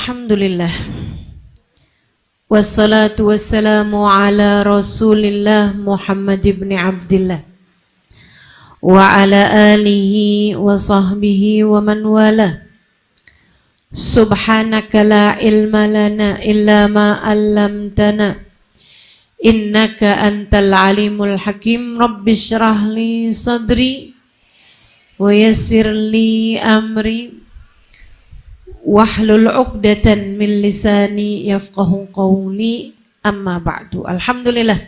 Alhamdulillah. Wassalatu wassalamu ala Rasulillah Muhammad ibn Abdillah wa ala alihi wa sahbihi wa man wala. Subhanaka la ilma lana illa ma 'allamtana innaka antal alimul hakim. Rabbi shrah li sadri wa yassir li amri wahlul 'uqdatan min lisani yafqahu qawli, amma ba'du. Alhamdulillah,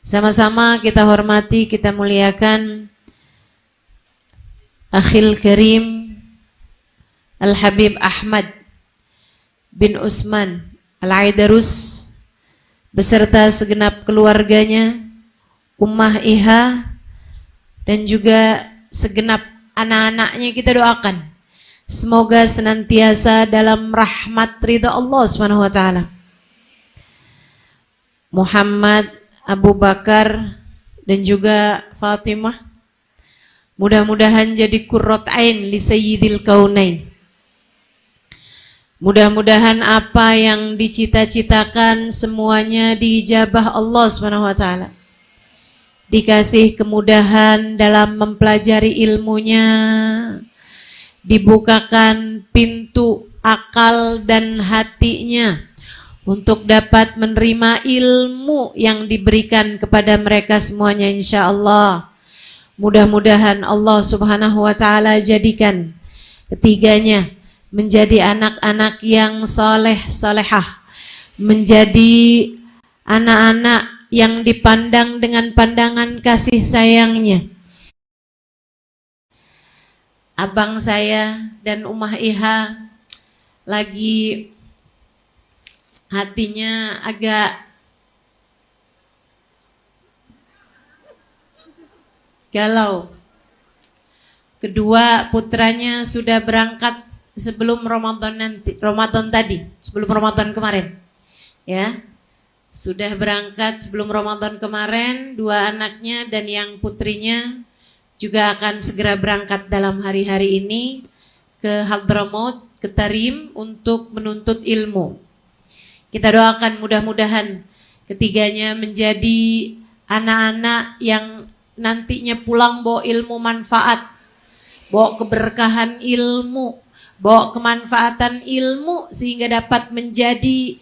sama-sama kita hormati, kita muliakan Akhil Karim Al-Habib Ahmad bin Usman Al-Aidarus beserta segenap keluarganya, Ummah Iha, dan juga segenap anak-anaknya. Kita doakan semoga senantiasa dalam rahmat ridha Allah Subhanahu wa taala. Muhammad, Abu Bakar, dan juga Fatimah mudah-mudahan jadi qurrat ain li sayyidil kaunain. Mudah-mudahan apa yang dicita-citakan semuanya diijabah Allah Subhanahu wa taala. Dikasih kemudahan dalam mempelajari ilmunya, dibukakan pintu akal dan hatinya untuk dapat menerima ilmu yang diberikan kepada mereka semuanya, insya Allah. Mudah-mudahan Allah Subhanahu wa taala jadikan ketiganya menjadi anak-anak yang soleh solehah, menjadi anak-anak yang dipandang dengan pandangan kasih sayangnya. Abang saya dan Ummah Iha lagi hatinya agak galau. Kedua putranya sudah berangkat sebelum Ramadan sebelum Ramadan kemarin. Ya. Sudah berangkat sebelum Ramadan kemarin, dua anaknya dan yang putrinya juga akan segera berangkat dalam hari-hari ini ke Hadramaut, ke Tarim untuk menuntut ilmu. Kita doakan mudah-mudahan ketiganya menjadi anak-anak yang nantinya pulang bawa ilmu manfaat, bawa keberkahan ilmu, bawa kemanfaatan ilmu sehingga dapat menjadi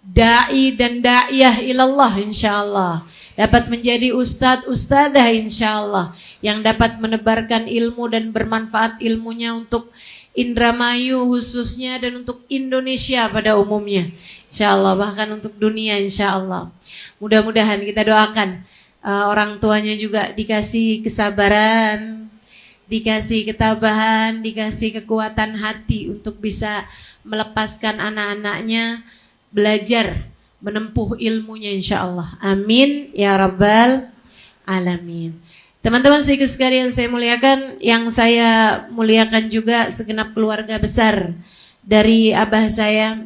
da'i dan da'iyah ilallah insyaallah. Dapat menjadi ustadz-ustadzah insyaallah yang dapat menebarkan ilmu dan bermanfaat ilmunya untuk Indramayu khususnya dan untuk Indonesia pada umumnya insyaallah, bahkan untuk dunia insyaallah. Mudah-mudahan kita doakan orang tuanya juga dikasih kesabaran, dikasih ketabahan, dikasih kekuatan hati untuk bisa melepaskan anak-anaknya belajar menempuh ilmunya insyaallah. Amin ya rabbal alamin. Teman-teman sekalian saya muliakan, yang saya muliakan juga segenap keluarga besar dari abah saya.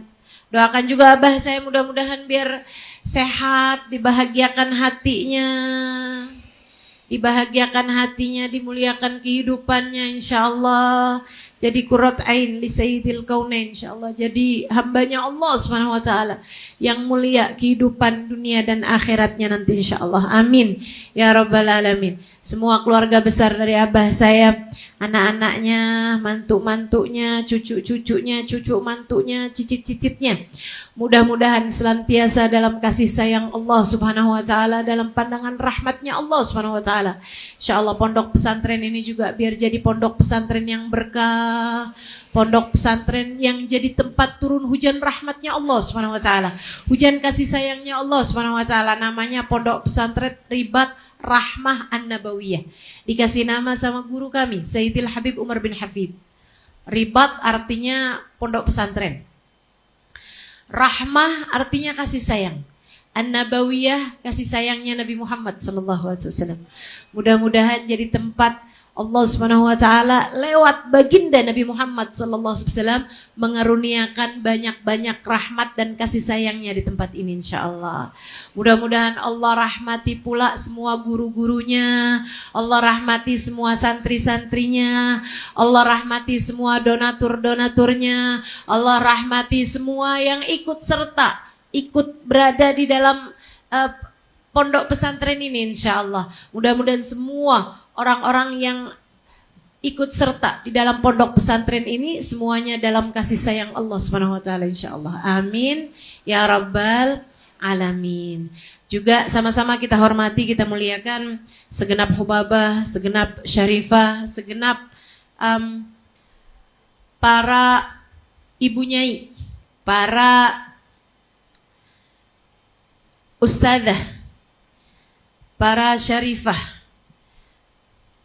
Doakan juga abah saya mudah-mudahan biar sehat, dibahagiakan hatinya, dimuliakan kehidupannya insyaallah. Jadi qurrat ain li sayyidil kaunain insyaallah. Jadi hambanya Allah Subhanahu wa taala yang mulia kehidupan dunia dan akhiratnya nanti insyaallah. Amin ya rabbal alamin. Semua keluarga besar dari abah saya, anak-anaknya, mantu-mantunya, cucu-cucunya, cucu mantunya, cicit-cicitnya, mudah-mudahan senantiasa dalam kasih sayang Allah Subhanahu wa taala, dalam pandangan rahmatnya Allah Subhanahu wa taala. Insyaallah pondok pesantren ini juga biar jadi pondok pesantren yang berkah, pondok pesantren yang jadi tempat turun hujan rahmatnya Allah Subhanahu wa taala, hujan kasih sayangnya Allah Subhanahu wa taala. Namanya pondok pesantren Ribat Rahmah An-Nabawiyah. Dikasih nama sama guru kami, Sayyidil Habib Umar bin Hafid. Ribat artinya pondok pesantren. Rahmah artinya kasih sayang. An-Nabawiyah kasih sayangnya Nabi Muhammad sallallahu alaihi wasallam. Mudah-mudahan jadi tempat Allah Subhanahu wa taala lewat baginda Nabi Muhammad sallallahu alaihi wasallam mengaruniakan banyak-banyak rahmat dan kasih sayangnya di tempat ini insyaallah. Mudah-mudahan Allah rahmati pula semua guru-gurunya, Allah rahmati semua santri-santrinya, Allah rahmati semua donatur-donaturnya, Allah rahmati semua yang ikut serta, ikut berada di dalam pondok pesantren ini insyaallah. Mudah-mudahan semua orang-orang yang ikut serta di dalam pondok pesantren ini semuanya dalam kasih sayang Allah Subhanahu wa taala insyaallah. Amin ya rabbal alamin. Juga sama-sama kita hormati, kita muliakan segenap hubabah, segenap syarifah, segenap para ibu nyai, para ustadzah, para syarifah,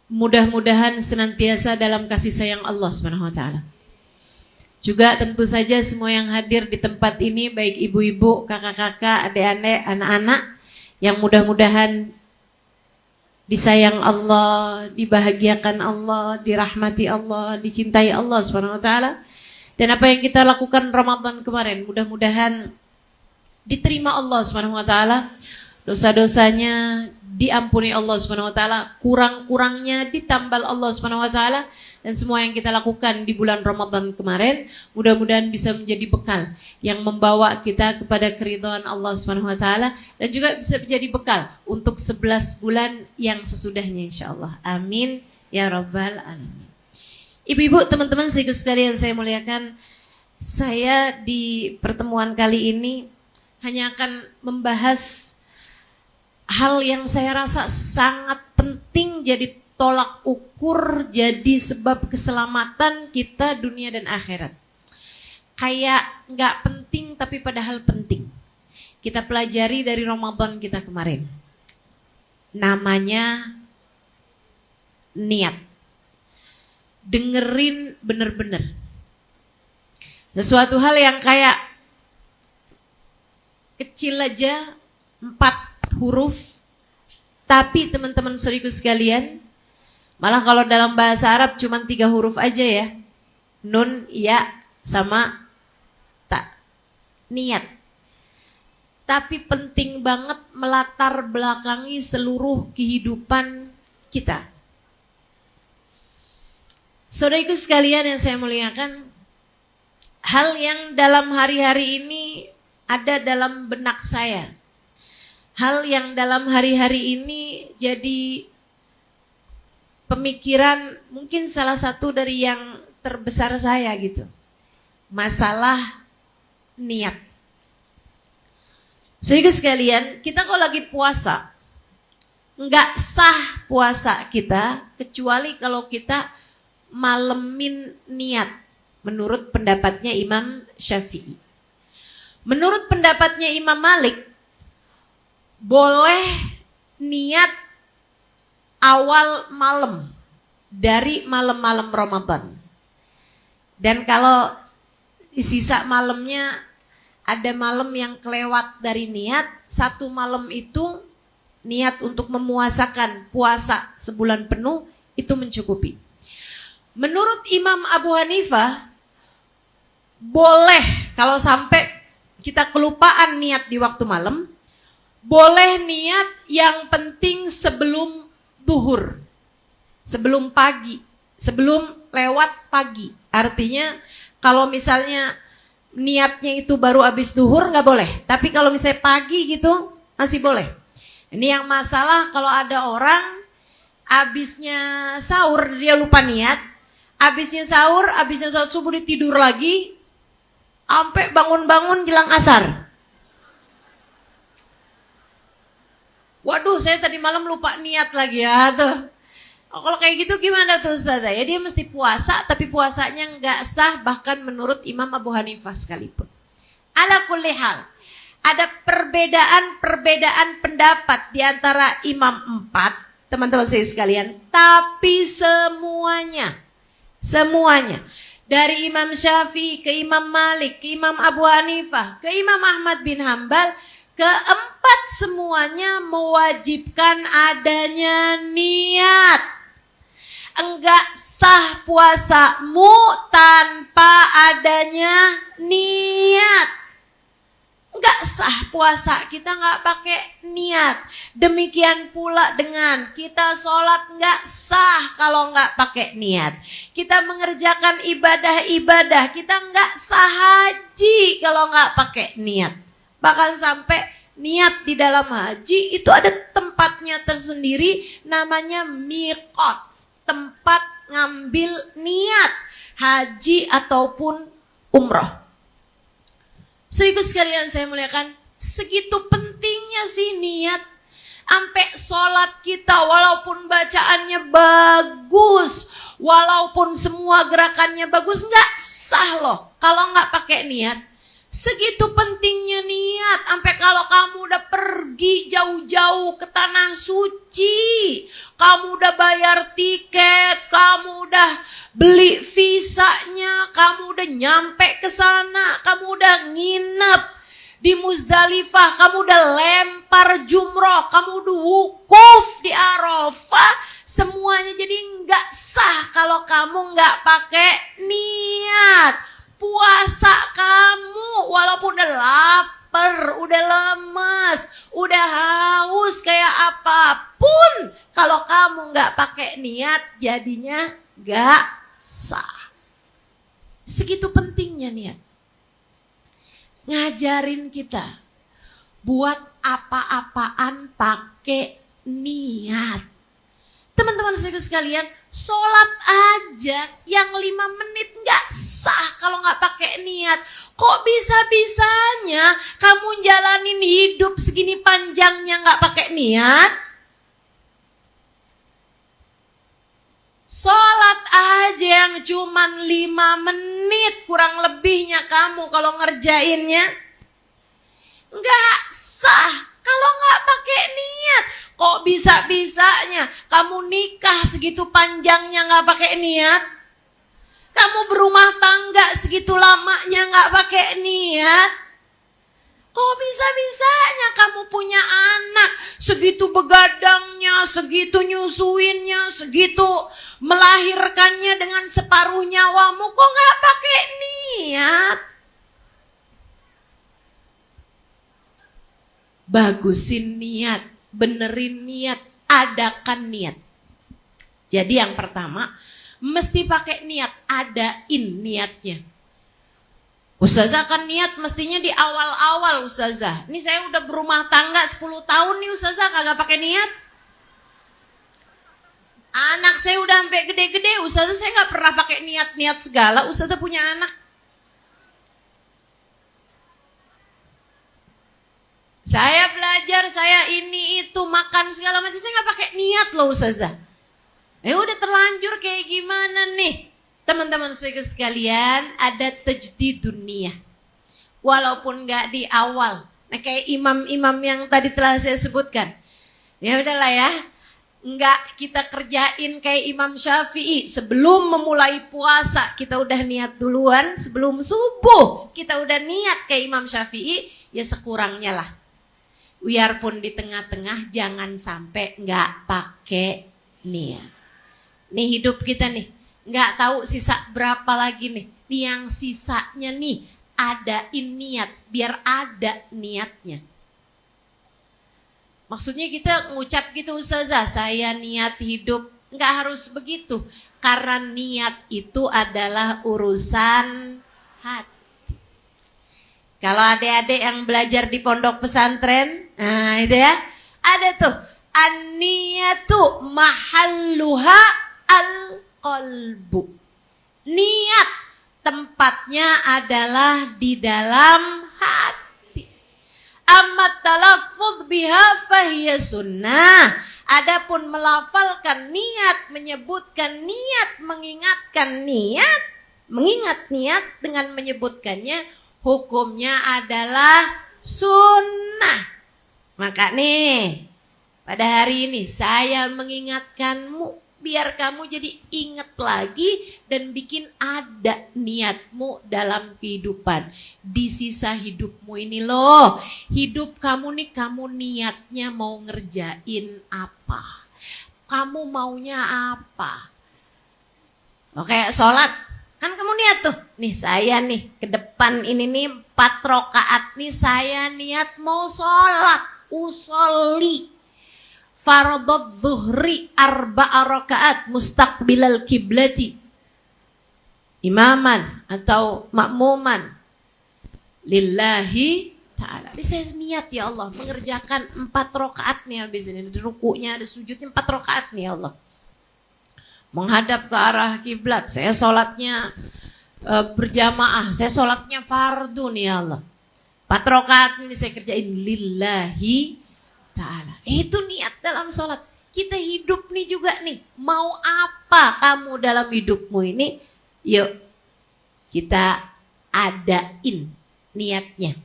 mudah-mudahan senantiasa dalam kasih sayang Allah Subhanahu wa taala. Juga tentu saja semua yang hadir di tempat ini, baik ibu-ibu, kakak-kakak, adik-adik, anak-anak, yang mudah-mudahan disayang Allah, dibahagiakan Allah, dirahmati Allah, dicintai Allah Subhanahu wa taala. Dan apa yang kita lakukan Ramadan kemarin, mudah-mudahan diterima Allah Subhanahu wa taala. Dosa-dosanya diampuni Allah Subhanahu wa taala, kurang-kurangnya ditambal Allah Subhanahu wa taala, dan semua yang kita lakukan di bulan Ramadan kemarin mudah-mudahan bisa menjadi bekal yang membawa kita kepada keridhaan Allah Subhanahu wa taala, dan juga bisa menjadi bekal untuk 11 bulan yang sesudahnya insyaallah. Amin ya rabbal alamin. Ibu-ibu, teman-teman sekalian saya muliakan, saya di pertemuan kali ini hanya akan membahas hal yang saya rasa sangat penting jadi tolak ukur, jadi sebab keselamatan kita dunia dan akhirat. Kayak nggak penting tapi padahal penting. Kita pelajari dari Ramadan kita kemarin. Namanya niat. Dengerin bener-bener. Sesuatu hal yang kayak kecil aja, 4 huruf, tapi teman-teman saudariku sekalian, malah kalau dalam bahasa Arab cuma 3 huruf aja ya, nun, ya, sama ta, niat. Tapi penting banget melatar belakangi seluruh kehidupan kita. Saudariku sekalian yang saya muliakan, hal yang dalam hari-hari ini ada dalam benak saya. Hal yang dalam hari-hari ini jadi pemikiran mungkin salah satu dari yang terbesar saya gitu. Masalah niat. Saudara sekalian, kita kalau lagi puasa, nggak sah puasa kita kecuali kalau kita malemin niat. Menurut pendapatnya Imam Syafi'i. Menurut pendapatnya Imam Malik, boleh niat awal malam dari malam-malam Ramadan. Dan kalau sisa malamnya ada malam yang kelewat dari niat, 1 malam itu niat untuk memuasakan puasa sebulan penuh itu mencukupi. Menurut Imam Abu Hanifah, boleh kalau sampai kita kelupaan niat di waktu malam, boleh niat yang penting sebelum duhur, sebelum pagi, sebelum lewat pagi. Artinya kalau misalnya niatnya itu baru habis duhur nggak boleh, tapi kalau misalnya pagi gitu masih boleh. Ini yang masalah kalau ada orang habisnya sahur dia lupa niat, habisnya sahur subuh dia tidur lagi, sampai bangun-bangun jelang asar. Waduh, saya tadi malam lupa niat lagi ya tuh. Oh, kalau kayak gitu gimana tuh Ustazah? Ya dia mesti puasa, tapi puasanya nggak sah bahkan menurut Imam Abu Hanifah sekalipun. Ala kulli hal, ada perbedaan pendapat di antara imam 4, teman-teman saya sekalian, tapi semuanya dari Imam Syafi'i ke Imam Malik, ke Imam Abu Hanifah, ke Imam Ahmad bin Hambal, keempat semuanya mewajibkan adanya niat. enggak sah puasamu tanpa adanya niat. Enggak sah puasa kita enggak pakai niat. Demikian pula dengan kita sholat enggak sah kalau enggak pakai niat. Kita mengerjakan ibadah-ibadah, kita enggak sah haji kalau enggak pakai niat. Bahkan sampai niat di dalam haji itu ada tempatnya tersendiri, namanya miqat, tempat ngambil niat haji ataupun umroh. Saudaraku sekalian saya muliakan, segitu pentingnya sih niat. Sampai sholat kita walaupun bacaannya bagus, walaupun semua gerakannya bagus, nggak sah loh kalau nggak pakai niat. Segitu pentingnya niat. Sampai kalau kamu udah pergi jauh-jauh ke tanah suci, kamu udah bayar tiket, kamu udah beli visanya, kamu udah nyampe ke sana, kamu udah nginep di Muzdalifah, kamu udah lempar jumroh, kamu udah wukuf di Arafah, semuanya jadi nggak sah kalau kamu nggak pakai niat. Puasa kamu walaupun udah lapar, udah lemas, udah haus kayak apapun, kalau kamu nggak pakai niat jadinya nggak sah. Segitu pentingnya niat. Ngajarin kita buat apa-apaan pakai niat. Teman-teman sekalian, sholat aja yang 5 menit nggak sah kalau nggak pakai niat. Kok bisa-bisanya kamu jalanin hidup segini panjangnya nggak pakai niat? Sholat aja yang cuman 5 menit kurang lebihnya kamu kalau ngerjainnya nggak sah kalau nggak pakai niat. Kok bisa-bisanya kamu nikah segitu panjangnya nggak pakai niat? Kamu berumah tangga segitu lamanya nggak pakai niat? Kok bisa-bisanya kamu punya anak segitu begadangnya, segitu nyusuinnya, segitu melahirkannya dengan separuh nyawamu, kok nggak pakai niat? Bagusin niat, benerin niat, adakan niat. Jadi yang pertama, mesti pakai niat, adain niatnya. Ustazah kan niat mestinya di awal-awal Ustazah. Ini saya udah berumah tangga 10 tahun nih Ustazah kagak pakai niat. Anak saya udah sampai gede-gede Ustazah, saya gak pernah pakai niat-niat segala. Ustazah punya anak. Saya belajar, saya ini itu makan segala macam, saya gak pakai niat loh Ustazah. Udah terlanjur kayak gimana nih? Teman-teman sekalian, ada tajdid dunia. Walaupun gak di awal. Nah kayak imam-imam yang tadi telah saya sebutkan. Ya udahlah ya. Enggak kita kerjain kayak Imam Syafi'i. Sebelum memulai puasa kita udah niat duluan. Sebelum subuh kita udah niat kayak Imam Syafi'i. Ya sekurangnya lah. Biarpun di tengah-tengah jangan sampai enggak pakai niat. Nih hidup kita nih. Nggak tahu sisa berapa lagi nih. Yang sisanya nih adain niat. Biar ada niatnya. Maksudnya kita ngucap gitu Ustazah. Saya niat hidup. Nggak harus begitu. Karena niat itu adalah urusan hati. Kalau adik-adik yang belajar di pondok pesantren. Nah itu ya. Ada tuh. An-niyatu mahalluha al-qalbu. Niat tempatnya adalah di dalam hati. Amma talaffuz biha fahiya sunnah. Adapun melafalkan niat, menyebutkan niat, mengingatkan niat, mengingat niat dengan menyebutkannya, hukumnya adalah sunnah. Maka nih, pada hari ini saya mengingatkanmu biar kamu jadi ingat lagi dan bikin ada niatmu dalam kehidupan. Di sisa hidupmu ini loh, hidup kamu nih, kamu niatnya mau ngerjain apa? Kamu maunya apa? Kayak sholat. Kan kamu niat tuh. Nih saya nih ke depan ini nih 4 rakaat nih saya niat mau sholat. Usolli fardhu dhuhri 4 rakaat mustaqbilal kiblati. Imaman atau makmuman. Lillahi ta'ala. Ini saya niat ya Allah mengerjakan 4 rakaat nih habis ini. Ada rukunya, ada sujudnya 4 rakaat nih ya Allah. Menghadap ke arah kiblat. Saya sholatnya berjamaah. Saya sholatnya fardu nih ya Allah. 4 rakaat ini saya kerjain lillahi ta'ala. Itu niat dalam sholat. Kita hidup nih juga nih. Mau apa kamu dalam hidupmu ini? Yuk kita adain niatnya.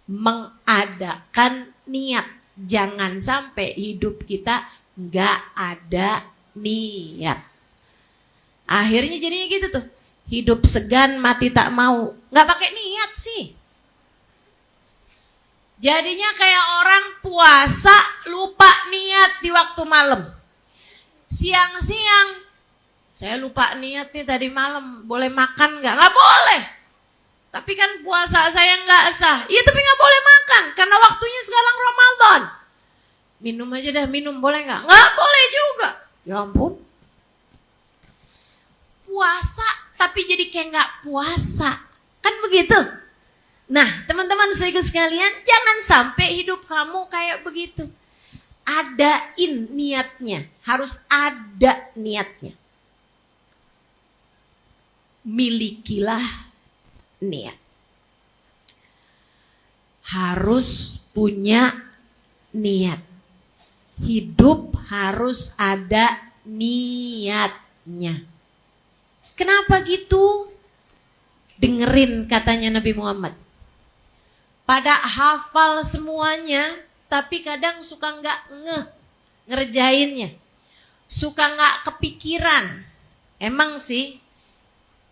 Mengadakan niat. Jangan sampai hidup kita gak ada niat. Akhirnya jadinya gitu tuh. Hidup segan mati tak mau. Gak pakai niat sih. Jadinya kayak orang puasa lupa niat di waktu malam. Siang-siang saya lupa niat nih tadi malam. Boleh makan gak? Gak boleh. Tapi kan puasa saya gak sah. Iya tapi gak boleh makan. Karena waktunya sekarang Ramadan. Minum aja dah, minum boleh gak? Gak boleh juga. Ya ampun. Puasa tapi jadi kayak gak puasa. Kan begitu? Nah teman-teman saudara sekalian, jangan sampai hidup kamu kayak begitu. Adain niatnya. Harus ada niatnya. Milikilah niat. Harus punya niat. Hidup harus ada niatnya. Kenapa gitu? Dengerin katanya Nabi Muhammad. Pada hafal semuanya, tapi kadang suka nggak ngerjainnya. Suka nggak kepikiran. Emang sih,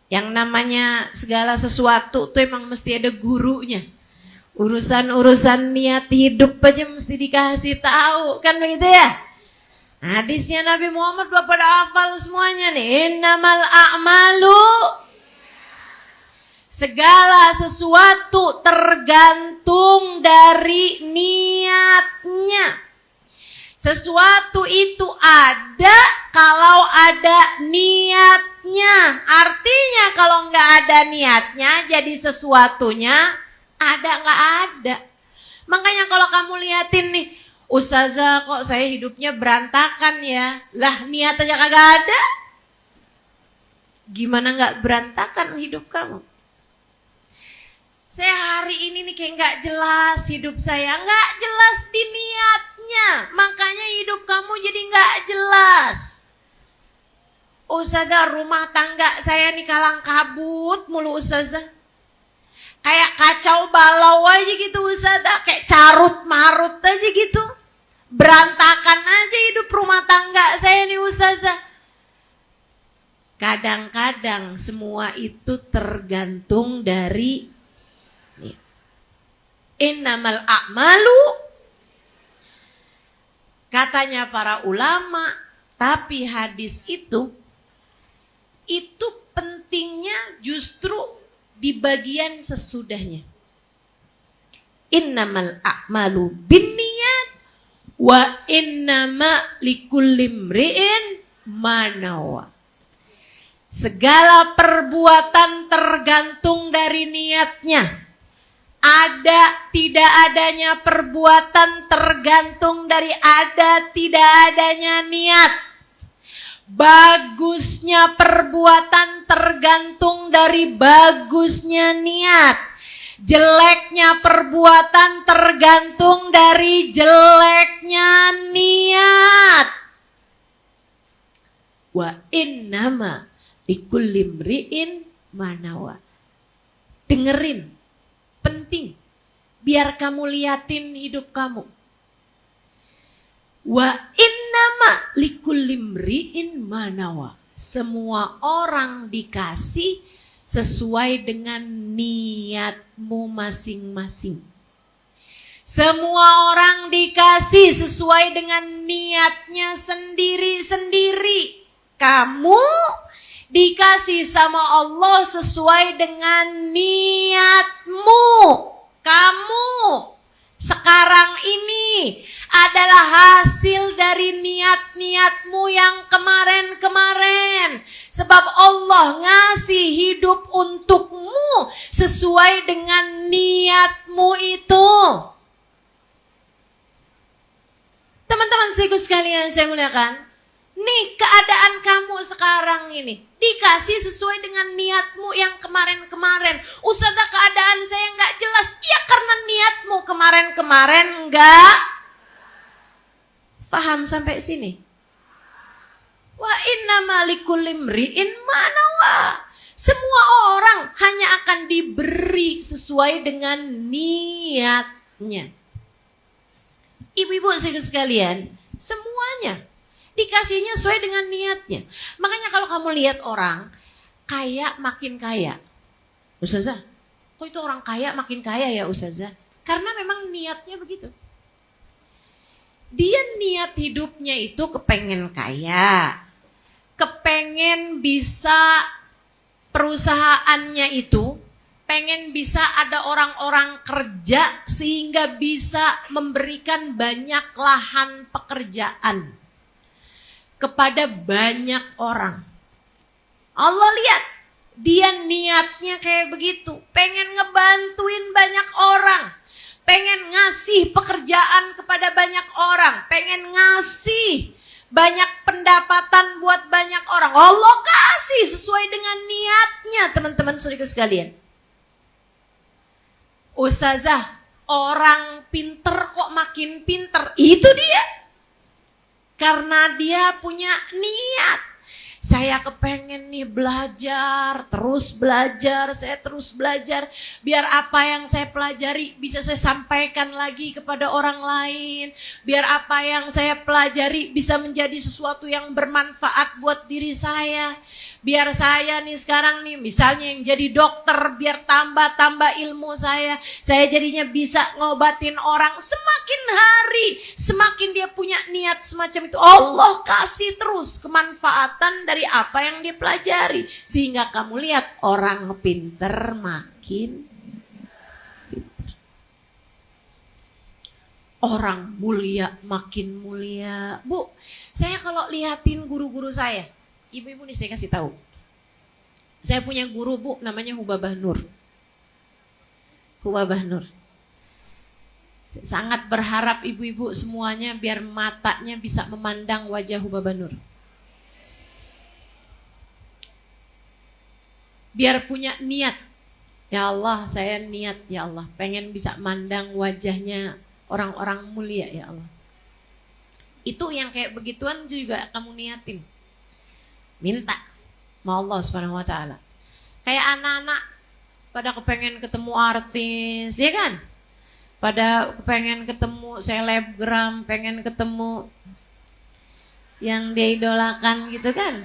yang namanya segala sesuatu tuh emang mesti ada gurunya. Urusan-urusan niat hidup aja mesti dikasih tahu, kan begitu ya? Hadisnya Nabi Muhammad udah pada hafal semuanya nih. Innamal a'malu, segala sesuatu tergantung dari niatnya. Sesuatu itu ada kalau ada niatnya. Artinya kalau nggak ada niatnya, jadi sesuatunya ada nggak ada. Makanya kalau kamu liatin nih, Ustazah kok saya hidupnya berantakan ya. Lah niat aja kagak ada. Gimana nggak berantakan hidup kamu? Saya hari ini nih kayak nggak jelas hidup saya. Nggak jelas di niatnya. Makanya hidup kamu jadi nggak jelas. Ustazah rumah tangga saya nih kalang kabut mulu Ustazah. Kayak kacau balau aja gitu Ustazah. Kayak carut marut aja gitu. Berantakan aja hidup rumah tangga saya nih Ustazah. Kadang-kadang semua itu tergantung dari innamal a'malu. Katanya para ulama, tapi hadis itu pentingnya justru di bagian sesudahnya. Innamal a'malu binniyat wa innama likulli imri'in ma nawa. Segala perbuatan tergantung dari niatnya. Ada tidak adanya perbuatan tergantung dari ada tidak adanya niat. Bagusnya perbuatan tergantung dari bagusnya niat. Jeleknya perbuatan tergantung dari jeleknya niat. Wa innama likulli imri'in ma nawa. Dengerin, penting. Biar kamu liatin hidup kamu. Wa innama likulli imri'in ma nawa. Semua orang dikasih sesuai dengan niatmu masing-masing. Semua orang dikasih sesuai dengan niatnya sendiri-sendiri. Kamu Dikasih sama Allah sesuai dengan niatmu. Kamu sekarang ini adalah hasil dari niat-niatmu yang kemarin-kemarin. Sebab Allah ngasih hidup untukmu sesuai dengan niatmu itu. Teman-teman sekalian saya muliakan, nih keadaan kamu sekarang ini dikasih sesuai dengan niatmu yang kemarin-kemarin. Ustazah, keadaan saya nggak jelas. Ya karena niatmu kemarin-kemarin nggak paham sampai sini. Wa inna likulli imri'in ma nawa. Semua orang hanya akan diberi sesuai dengan niatnya. Ibu-ibu sekalian, semuanya dikasihnya sesuai dengan niatnya. Makanya kalau kamu lihat orang kaya makin kaya, Ustazah, kok itu orang kaya makin kaya ya Ustazah? Karena memang niatnya begitu. Dia niat hidupnya itu kepengen kaya, kepengen bisa perusahaannya itu, pengen bisa ada orang-orang kerja sehingga bisa memberikan banyak lahan pekerjaan kepada banyak orang. Allah lihat, dia niatnya kayak begitu, pengen ngebantuin banyak orang, pengen ngasih pekerjaan kepada banyak orang, pengen ngasih banyak pendapatan buat banyak orang. Allah kasih sesuai dengan niatnya, teman-teman saudara sekalian. Ustazah, orang pinter kok makin pinter. Itu dia. Karena dia punya niat. Saya kepengen nih belajar, saya terus belajar. Biar apa yang saya pelajari bisa saya sampaikan lagi kepada orang lain. Biar apa yang saya pelajari bisa menjadi sesuatu yang bermanfaat buat diri saya. Biar saya nih sekarang nih misalnya yang jadi dokter, biar tambah ilmu saya jadinya bisa ngobatin orang. Semakin hari semakin dia punya niat semacam itu, Allah kasih terus kemanfaatan dari apa yang dia pelajari. Sehingga kamu lihat orang pinter makin pinter, orang mulia makin mulia. Bu, saya kalau liatin guru-guru saya, ibu-ibu nih saya kasih tahu. Saya punya guru bu, namanya Hubabah Nur. Hubabah Nur. Saya sangat berharap ibu-ibu semuanya biar matanya bisa memandang wajah Hubabah Nur. Biar punya niat. Ya Allah, saya niat ya Allah, pengen bisa mandang wajahnya orang-orang mulia ya Allah. Itu yang kayak begituan juga kamu niatin. Minta sama Allah Subhanahu wa taala. Kayak anak-anak pada kepengen ketemu artis, ya kan? Pada kepengen ketemu selebgram, pengen ketemu yang dia idolakan gitu kan?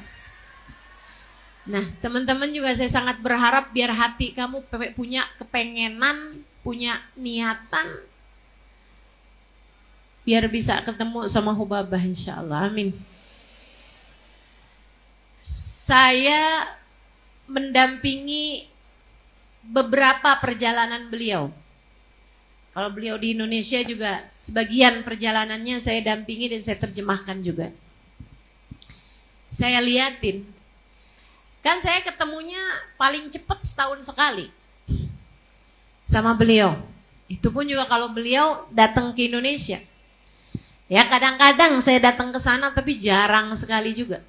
Nah, teman-teman juga saya sangat berharap biar hati kamu punya kepengenan, punya niatan biar bisa ketemu sama Hubabah insyaallah. Amin. Saya mendampingi beberapa perjalanan beliau. Kalau beliau di Indonesia juga sebagian perjalanannya saya dampingi dan saya terjemahkan juga. Saya liatin. Kan saya ketemunya paling cepat setahun sekali sama beliau. Itu pun juga kalau beliau datang ke Indonesia. Ya kadang-kadang saya datang ke sana tapi jarang sekali juga.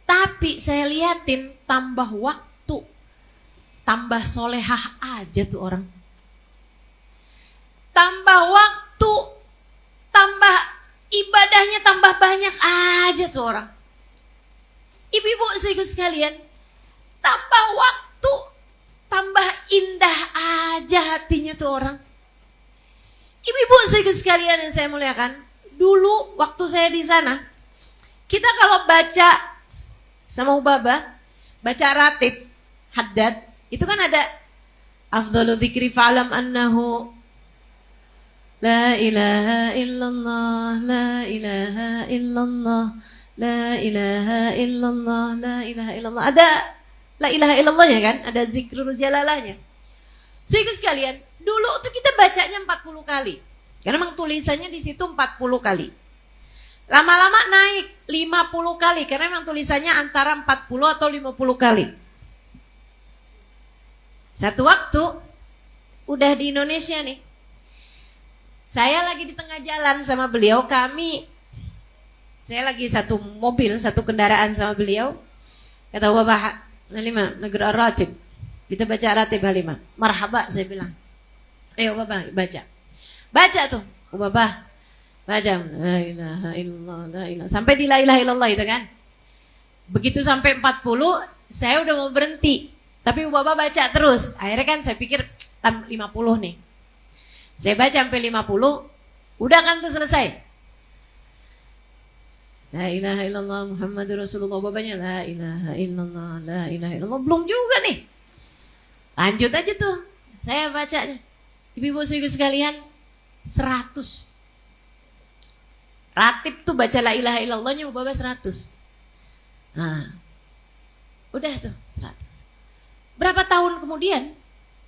Tapi saya liatin tambah waktu, tambah solehah aja tuh orang. Tambah waktu, tambah ibadahnya tambah banyak aja tuh orang. Ibu-ibu sekalian, tambah waktu, tambah indah aja hatinya tuh orang. Ibu-ibu sekalian yang saya muliakan, dulu waktu saya di sana, kita kalau baca sama Hubabah, baca ratib, haddad, itu kan ada afdalu dzikri fa'lam annahu la ilaha illallah, la ilaha illallah, La ilaha illallah, la ilaha illallah. Ada la ilaha illallahnya kan? Ada zikrul jalalahnya. Saudara sekalian, dulu tuh kita bacanya 40 kali. Karena memang tulisannya di situ 40 kali. Lama-lama naik 50 kali karena memang tulisannya antara 40 atau 50 kali. Satu waktu udah di Indonesia nih. Saya lagi di tengah jalan sama beliau, saya lagi satu mobil, satu kendaraan sama beliau. Kata Bapak Halimah, negeri ratib. Kita baca ratib Halimah. Marhaba saya bilang. Ayo Bapak baca. Baca tuh, Bapak. Baca la ilaha illallah, la ilaha. Sampai di la ilaha illallah itu kan. Begitu sampai 40, saya udah mau berhenti. Tapi Bapak baca terus. Akhirnya kan saya pikir 50 nih. Saya baca sampai 50, udah kan tuh selesai. La ilaha illallah Muhammadur Rasulullah. Bapaknya la ilaha illallah, la ilaha illallah. Belum juga nih. Lanjut aja tuh. Saya bacanya. Ibu-ibu sekalian, 100. Ratib tuh baca la ilaha illallahnya Bapak 100. Nah, udah tuh 100. Berapa tahun kemudian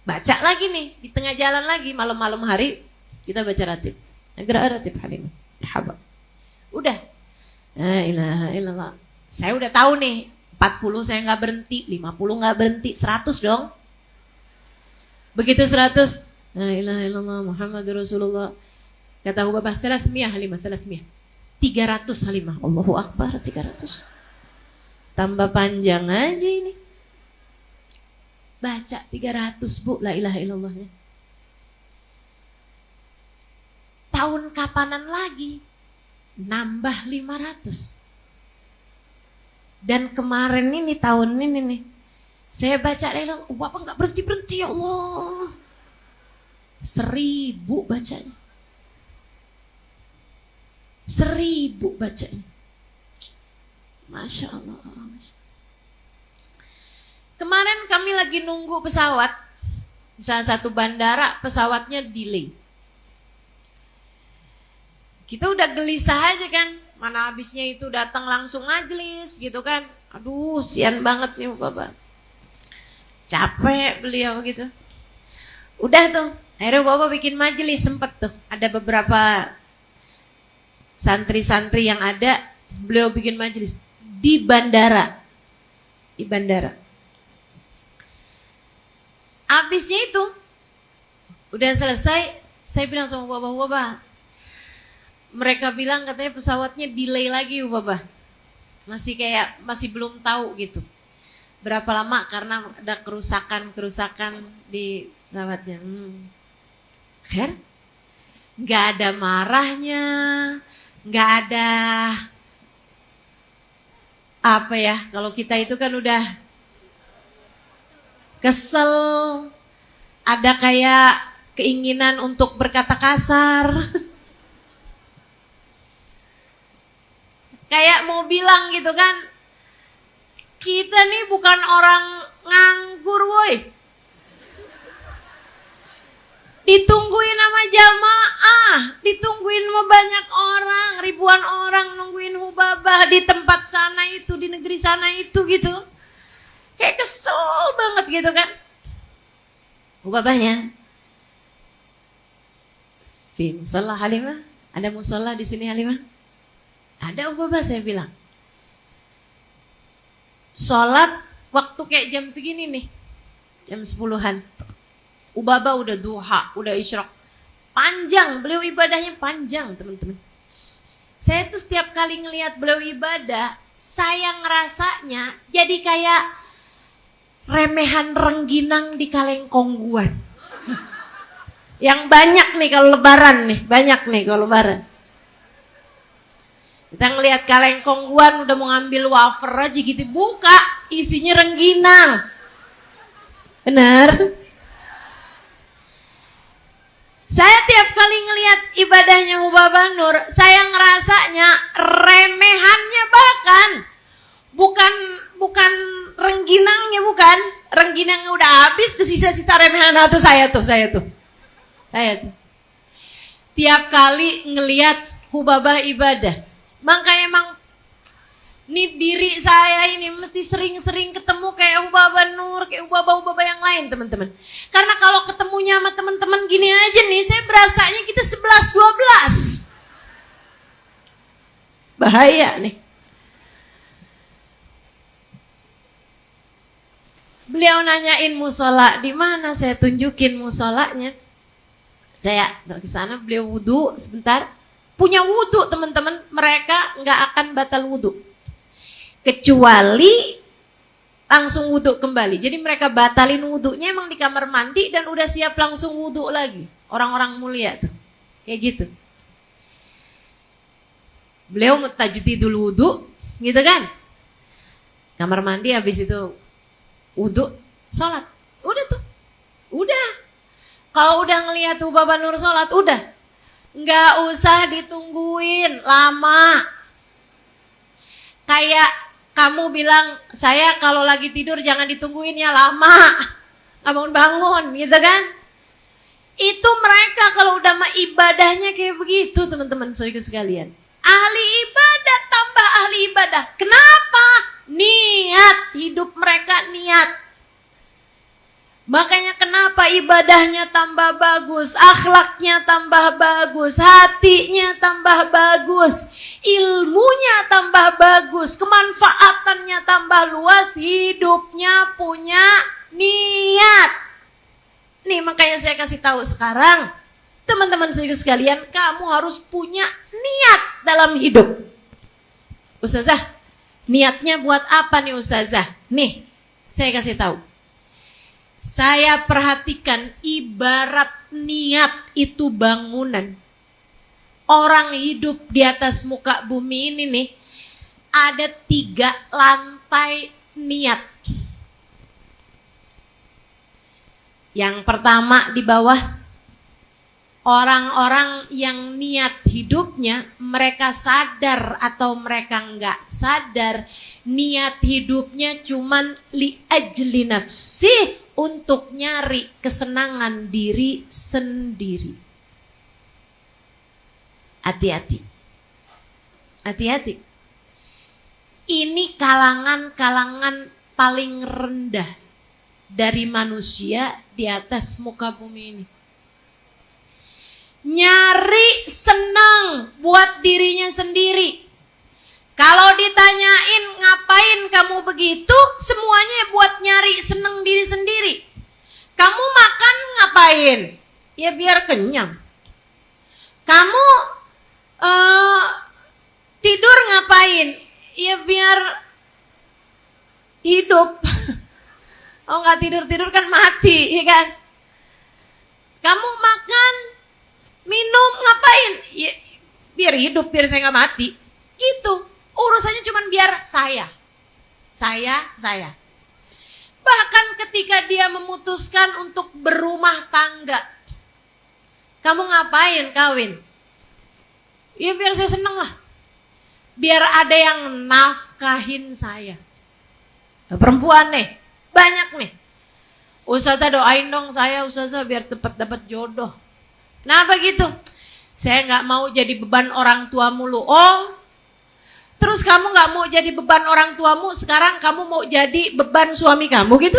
baca lagi nih di tengah jalan lagi malam-malam hari kita baca ratib. Negara ratib Halimah. Marhaba. Udah. La ilaha illallah. Saya udah tahu nih 40 saya nggak berhenti, 50 nggak berhenti, 100 dong. Begitu 100, la ilaha illallah Muhammadur Rasulullah. Kata Bapak 300 Halimah, 300 Halimah. Allahu Akbar, 300. Tambah panjang aja ini. Baca 300 Bu, la ilaha illallahnya. Tahun kapanan lagi nambah 500. Dan kemarin ini tahun ini nih saya baca la ilaha illallah, Bapak nggak berhenti ya Allah. 1000 bacanya. 1000 bacanya. Masya Allah. Kemarin kami lagi nunggu pesawat di salah satu bandara, pesawatnya delay. Kita udah gelisah aja kan, mana habisnya itu datang langsung majelis gitu kan. Aduh, sian banget nih Bapak. Capek beliau gitu. Udah tuh, akhirnya Bapak bikin majelis, sempet tuh. Ada beberapa santri-santri yang ada, beliau bikin majelis di bandara. Di bandara. Habisnya itu udah selesai, saya bilang sama Bapak, mereka bilang katanya pesawatnya delay lagi Bapak. Masih belum tahu gitu. Berapa lama karena ada kerusakan di pesawatnya. Khair? Nggak ada marahnya, nggak ada apa ya, kalau kita itu kan udah kesel, ada kayak keinginan untuk berkata kasar. Kayak mau bilang gitu kan, kita nih bukan orang nganggur woi. Ditungguin sama jamaah, ditungguin sama banyak orang, ribuan orang nungguin Hubabah di tempat sana itu, di negeri sana itu gitu. Kayak kesel banget gitu kan. Hubabahnya fi musalla Halimah. Ada musalla di sini Halimah? Ada Hubabah, saya bilang. Sholat waktu kayak jam segini nih, jam 10-an. Hubabah udah duha, udah isyraq. Panjang, beliau ibadahnya panjang teman-teman. Saya tuh setiap kali ngelihat beliau ibadah, saya ngerasanya jadi kayak remehan rengginang di Kalengkongguan. Yang banyak nih kalau lebaran nih, banyak nih kalau lebaran. Kita ngelihat Kalengkongguan udah mau ngambil wafer aja gitu, buka isinya rengginang. Benar? Saya tiap kali ngelihat ibadahnya Hubabah Nur, saya ngerasanya remehannya bahkan bukan rengginangnya, bukan. Rengginangnya udah habis, ke sisa-sisa remehan itu saya tuh. Tiap kali ngelihat Hubabah ibadah. Makanya emang Nih diri saya ini mesti sering-sering ketemu kayak Ubaba Nur, kayak Ubaba-Ubaba yang lain teman-teman. Karena kalau ketemunya sama teman-teman gini aja nih, saya berasanya kita 11-12. Bahaya nih. Beliau nanyain musola di mana, saya tunjukin musolanya. Saya ke sana, beliau wudhu sebentar. Punya wudhu teman-teman, mereka nggak akan batal wudhu. Kecuali langsung wudhu kembali. Jadi mereka batalin wudhunya emang di kamar mandi dan udah siap langsung wudhu lagi. Orang-orang mulia tuh, kayak gitu. Beliau tajdidul wudhu, gitu kan? Kamar mandi habis itu wudhu, sholat. Udah tuh, udah. Kalau udah ngeliat tuh Baba Nur sholat, udah. Nggak usah ditungguin lama. Kayak kamu bilang, saya kalau lagi tidur jangan ditungguin ya lama. Bangun-bangun gitu kan. Itu mereka kalau udah mah ibadahnya kayak begitu teman-teman saudara sekalian. Ahli ibadah tambah ahli ibadah. Kenapa? Niat, hidup mereka niat. Makanya kenapa ibadahnya tambah bagus, akhlaknya tambah bagus, hatinya tambah bagus, ilmunya tambah bagus, kemanfaatannya tambah luas, hidupnya punya niat. Nih makanya saya kasih tahu sekarang, teman-teman sekalian, kamu harus punya niat dalam hidup. Ustazah, niatnya buat apa nih Ustazah? Nih, saya kasih tahu. Saya perhatikan ibarat niat itu bangunan. Orang hidup di atas muka bumi ini nih, ada 3 lantai niat. Yang pertama di bawah, orang-orang yang niat hidupnya, mereka sadar atau mereka enggak sadar, niat hidupnya cuman li ajli nafsih, untuk nyari kesenangan diri sendiri. Hati-hati. Hati-hati. Ini kalangan-kalangan paling rendah dari manusia di atas muka bumi ini. Nyari senang buat dirinya sendiri. Kalau ditanyain ngapain kamu begitu, semuanya buat nyari seneng diri sendiri. Kamu makan ngapain? Ya biar kenyang. Kamu tidur ngapain? Ya biar hidup. Oh nggak tidur-tidur kan mati, ya kan? Kamu makan, minum ngapain? Ya biar hidup, biar saya nggak mati. Gitu. Urusannya cuma biar saya. Bahkan ketika dia memutuskan untuk berumah tangga. Kamu ngapain kawin? Ya biar saya seneng lah. Biar ada yang nafkahin saya. Perempuan nih, banyak nih. Ustazah doain dong saya, Ustazah biar cepat dapat jodoh. Kenapa gitu? Saya nggak mau jadi beban orang tua mulu. Oh, terus kamu gak mau jadi beban orang tuamu, sekarang kamu mau jadi beban suami kamu gitu?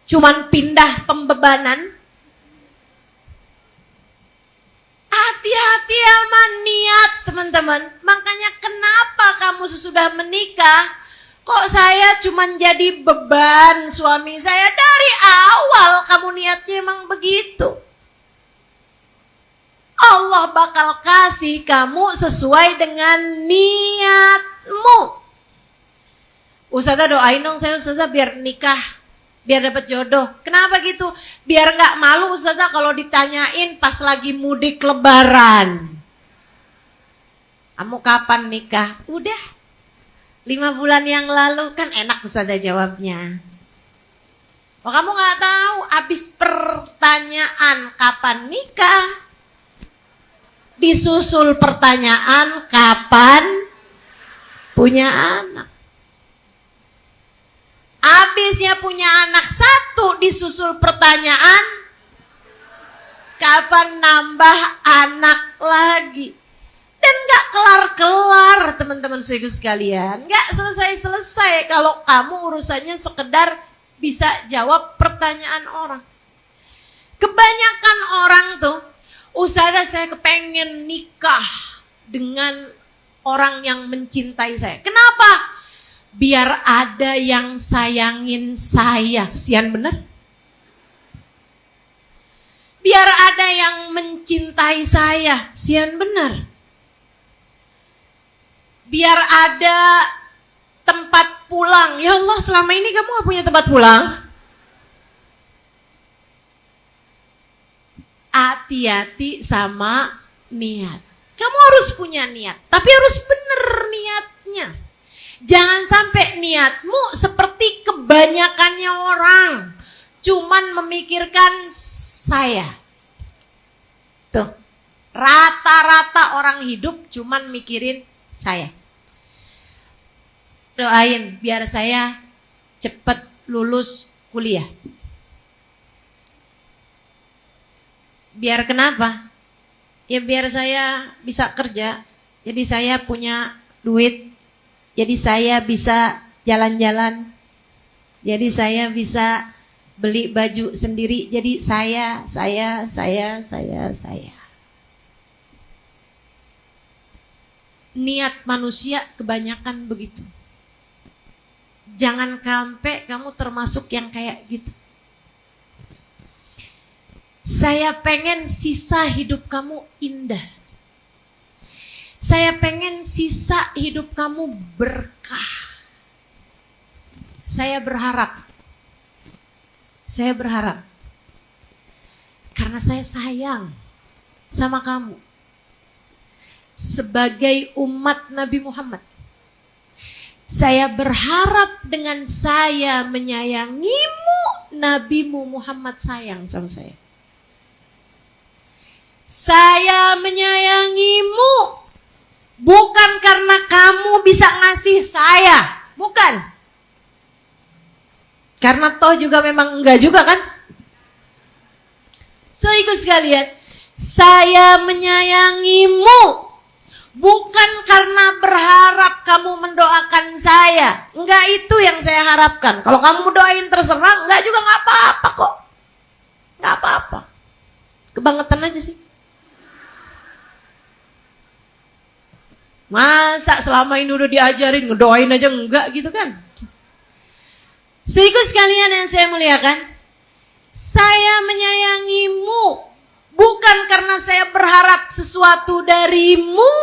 Cuman pindah pembebanan. Hati-hati sama niat teman-teman. Makanya kenapa kamu sesudah menikah, kok saya cuman jadi beban suami saya? Dari awal kamu niatnya emang begitu. Allah bakal kasih kamu sesuai dengan niatmu. Ustazah doain dong saya Ustazah biar nikah, biar dapat jodoh. Kenapa gitu? Biar gak malu Ustazah kalau ditanyain pas lagi mudik lebaran. Kamu kapan nikah? Udah 5 bulan yang lalu, kan enak Ustazah jawabnya. Oh kamu gak tahu, abis pertanyaan kapan nikah, disusul pertanyaan kapan punya anak. Habisnya punya anak 1, disusul pertanyaan kapan nambah anak lagi. Dan gak kelar-kelar teman-teman saudaraku sekalian. Gak selesai-selesai kalau kamu urusannya sekedar bisa jawab pertanyaan orang. Kebanyakan orang tuh, Ustazah saya kepengen nikah dengan orang yang mencintai saya. Kenapa? Biar ada yang sayangin saya. Sian bener? Biar ada yang mencintai saya. Sian bener? Biar ada tempat pulang. Ya Allah, selama ini kamu gak punya tempat pulang? Hati-hati sama niat. Kamu harus punya niat, tapi harus bener niatnya. Jangan sampai niatmu seperti kebanyakannya orang, cuman memikirkan saya. Tuh, rata-rata orang hidup cuman mikirin saya. Doain biar saya cepet lulus kuliah. Biar kenapa? Ya biar saya bisa kerja, jadi saya punya duit, jadi saya bisa jalan-jalan, jadi saya bisa beli baju sendiri, jadi saya. Niat manusia kebanyakan begitu. Jangan sampai kamu termasuk yang kayak gitu. Saya pengen sisa hidup kamu indah. Saya pengen sisa hidup kamu berkah. Saya berharap. Karena saya sayang sama kamu. Sebagai umat Nabi Muhammad. Saya berharap dengan saya menyayangimu, Nabimu Muhammad sayang sama saya. Saya menyayangimu bukan karena kamu bisa ngasih saya, bukan. Karena toh juga memang enggak juga kan. So ikut sekalian, saya menyayangimu bukan karena berharap kamu mendoakan saya. Enggak itu yang saya harapkan. Kalau kamu doain terserah, enggak juga enggak apa-apa kok. Enggak apa-apa. Kebangetan aja sih. Masa selama ini udah diajarin ngedoain aja enggak gitu kan? Saudaraku sekalian yang saya muliakan, saya menyayangimu bukan karena saya berharap sesuatu darimu,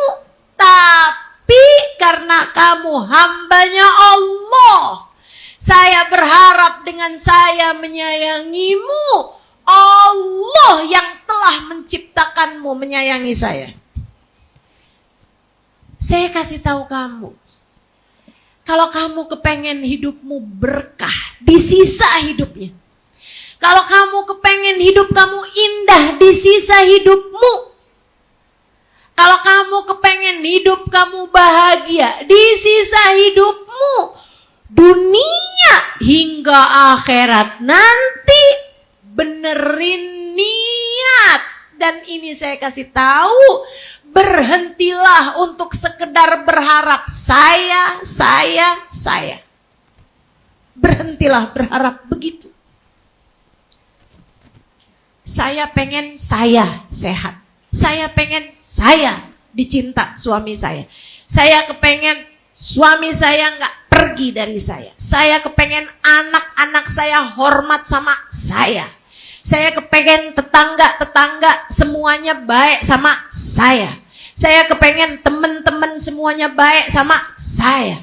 tapi karena kamu hambanya Allah. Saya berharap dengan saya menyayangimu, Allah yang telah menciptakanmu menyayangi saya. Saya kasih tahu kamu, kalau kamu kepengen hidupmu berkah di sisa hidupnya, kalau kamu kepengen hidup kamu indah di sisa hidupmu, kalau kamu kepengen hidup kamu bahagia di sisa hidupmu, dunia hingga akhirat nanti, benerin niat. Dan ini saya kasih tahu, berhentilah untuk sekedar berharap saya. Berhentilah berharap begitu. Saya pengen saya sehat. Saya pengen saya dicinta suami saya. Saya kepengen suami saya nggak pergi dari saya. Saya kepengen anak-anak saya hormat sama saya. Saya kepengen tetangga-tetangga semuanya baik sama saya. Saya kepengen teman-teman semuanya baik sama saya.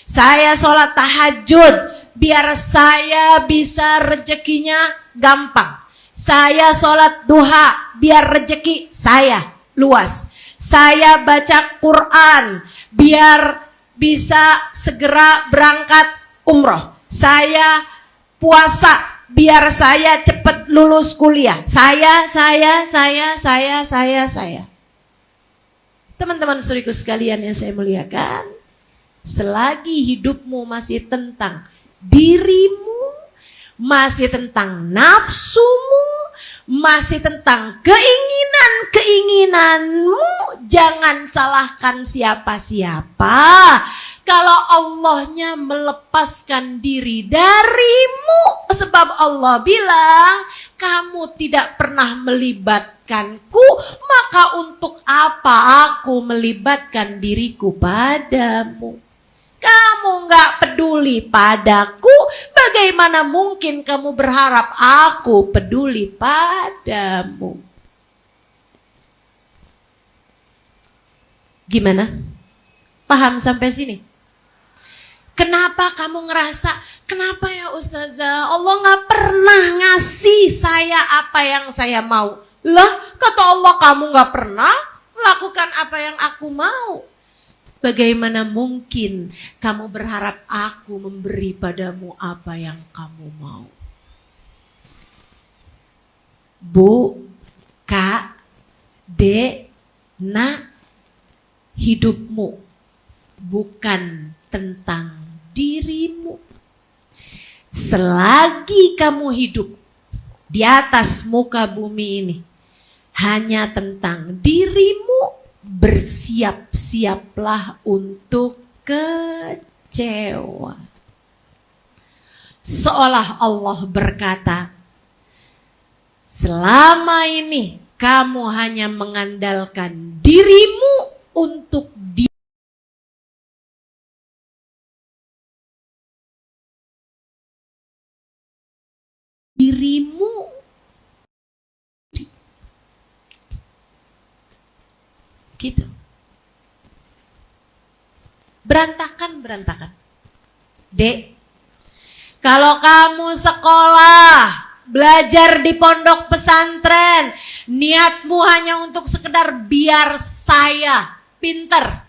Saya sholat tahajud biar saya bisa rezekinya gampang. Saya sholat duha biar rezeki saya luas. Saya baca Quran biar bisa segera berangkat umroh. Saya puasa biar saya cepat lulus kuliah. Saya. Teman-teman saudaraku sekalian yang saya muliakan, selagi hidupmu masih tentang dirimu, masih tentang nafsumu, masih tentang keinginanmu, jangan salahkan siapa-siapa. Kalau Allahnya melepaskan diri darimu, sebab Allah bilang, kamu tidak pernah melibatkanku, maka untuk apa aku melibatkan diriku padamu? Kamu gak peduli padaku, bagaimana mungkin kamu berharap aku peduli padamu? Gimana? Paham sampai sini? Kenapa kamu ngerasa, kenapa ya Ustazah, Allah gak pernah ngasih saya apa yang saya mau? Lah, kata Allah kamu gak pernah melakukan apa yang aku mau. Bagaimana mungkin kamu berharap aku memberi padamu apa yang kamu mau? Bu, Kak, Dek, Nak, hidupmu bukan tentang dirimu. Selagi kamu hidup di atas muka bumi ini hanya tentang dirimu, bersiap-siaplah untuk kecewa. Seolah Allah berkata, selama ini kamu hanya mengandalkan dirimu untuk dirimu. Gitu. Berantakan. Dek, kalau kamu sekolah, belajar di pondok pesantren, niatmu hanya untuk sekedar biar saya pinter,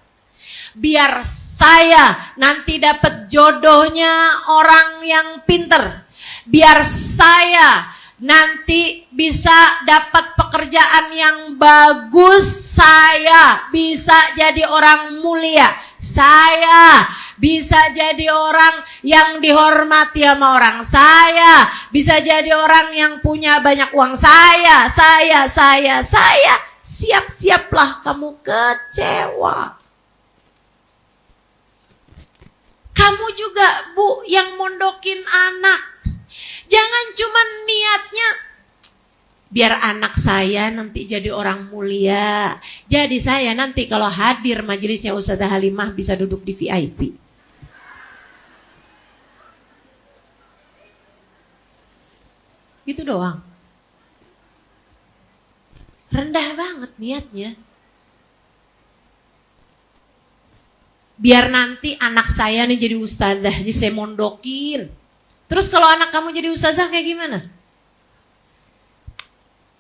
biar saya nanti dapat jodohnya orang yang pinter, biar saya nanti bisa dapat pekerjaan yang bagus, saya bisa jadi orang mulia, saya bisa jadi orang yang dihormati sama orang, saya bisa jadi orang yang punya banyak uang, saya. Siap-siaplah kamu kecewa. Kamu juga, Bu, yang mondokin anak, jangan cuma niatnya biar anak saya nanti jadi orang mulia, jadi saya nanti kalau hadir majelisnya Ustazah Halimah bisa duduk di VIP. Gitu doang. Rendah banget niatnya. Biar nanti anak saya nih jadi ustazah, jadi saya mondokin. Terus kalau anak kamu jadi ustazah kayak gimana?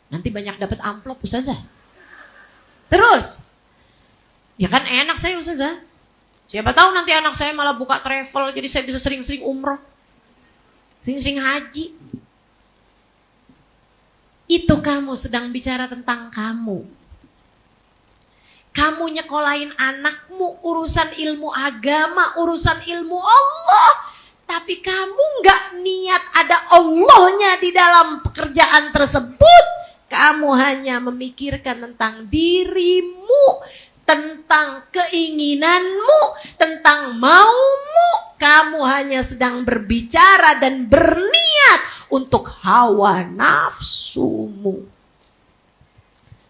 Nanti banyak dapat amplop ustazah. Terus, ya kan enak saya ustazah. Siapa tahu nanti anak saya malah buka travel, jadi saya bisa sering-sering umroh, sering-sering haji. Itu kamu sedang bicara tentang kamu. Kamu nyekolahin anakmu, urusan ilmu agama, urusan ilmu Allah. Tapi kamu gak niat ada Allahnya di dalam pekerjaan tersebut. Kamu hanya memikirkan tentang dirimu, tentang keinginanmu, tentang maumu. Kamu hanya sedang berbicara dan berniat untuk hawa nafsumu.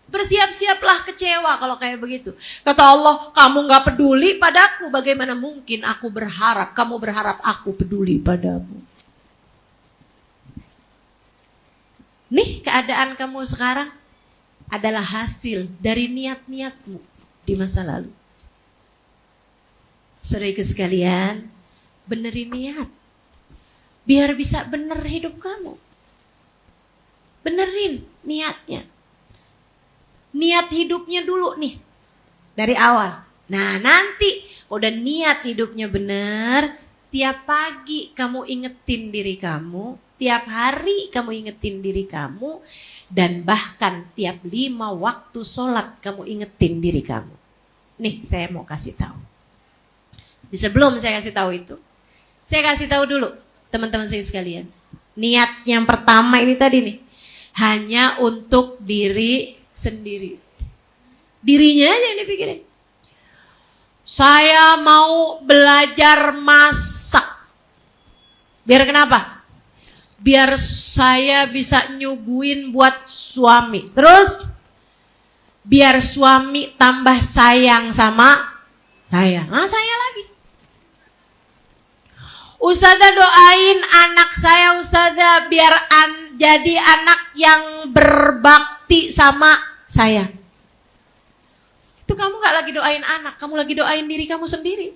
Bersiap-siaplah kecewa kalau kayak begitu. Kata Allah, kamu gak peduli padaku, bagaimana mungkin aku berharap, kamu berharap aku peduli padamu. Nih keadaan kamu sekarang adalah hasil dari niat-niatmu di masa lalu. Saudaraku sekalian, benerin niat. Biar bisa bener hidup kamu. Benerin niatnya. Niat hidupnya dulu nih, dari awal. Nah nanti udah niat hidupnya bener, tiap pagi kamu ingetin diri kamu, tiap hari kamu ingetin diri kamu, dan bahkan tiap 5 waktu sholat kamu ingetin diri kamu. Nih saya mau kasih tahu. Sebelum saya kasih tahu itu, saya kasih tahu dulu teman-teman saya sekalian. Niat yang pertama ini tadi nih. hanya untuk diri sendiri. Dirinya aja yang dipikirin. Saya mau belajar masak. Biar kenapa? Biar saya bisa nyuguhin buat suami. Terus biar suami tambah sayang sama saya. Nah, saya lagi. Ustazah doain anak saya, Ustazah, biar jadi anak yang berbakti sama saya. Itu kamu gak lagi doain anak, kamu lagi doain diri kamu sendiri.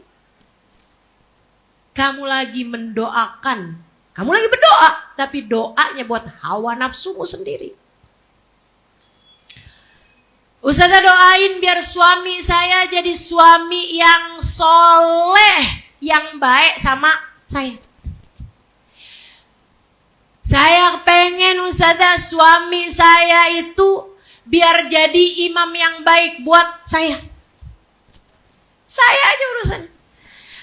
Kamu lagi mendoakan, kamu lagi berdoa, tapi doanya buat hawa nafsumu sendiri. Ustazah doain biar suami saya jadi suami yang soleh, yang baik sama saya. Saya pengen Ustazah suami saya itu biar jadi imam yang baik buat saya. Saya aja urusannya.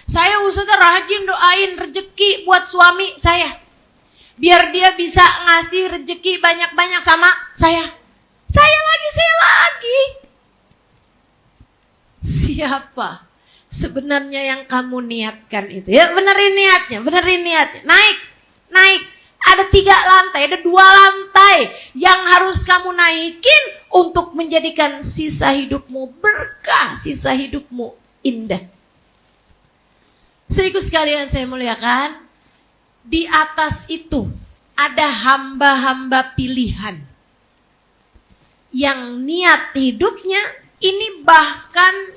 Saya Ustazah rajin doain rezeki buat suami saya. Biar dia bisa ngasih rezeki banyak-banyak sama saya. Saya lagi. Siapa sebenarnya yang kamu niatkan itu? Ya benerin niatnya. Naik. Ada 3 lantai, ada 2 lantai yang harus kamu naikin untuk menjadikan sisa hidupmu berkah, sisa hidupmu indah. Saudaraku sekalian saya muliakan, di atas itu ada hamba-hamba pilihan yang niat hidupnya ini bahkan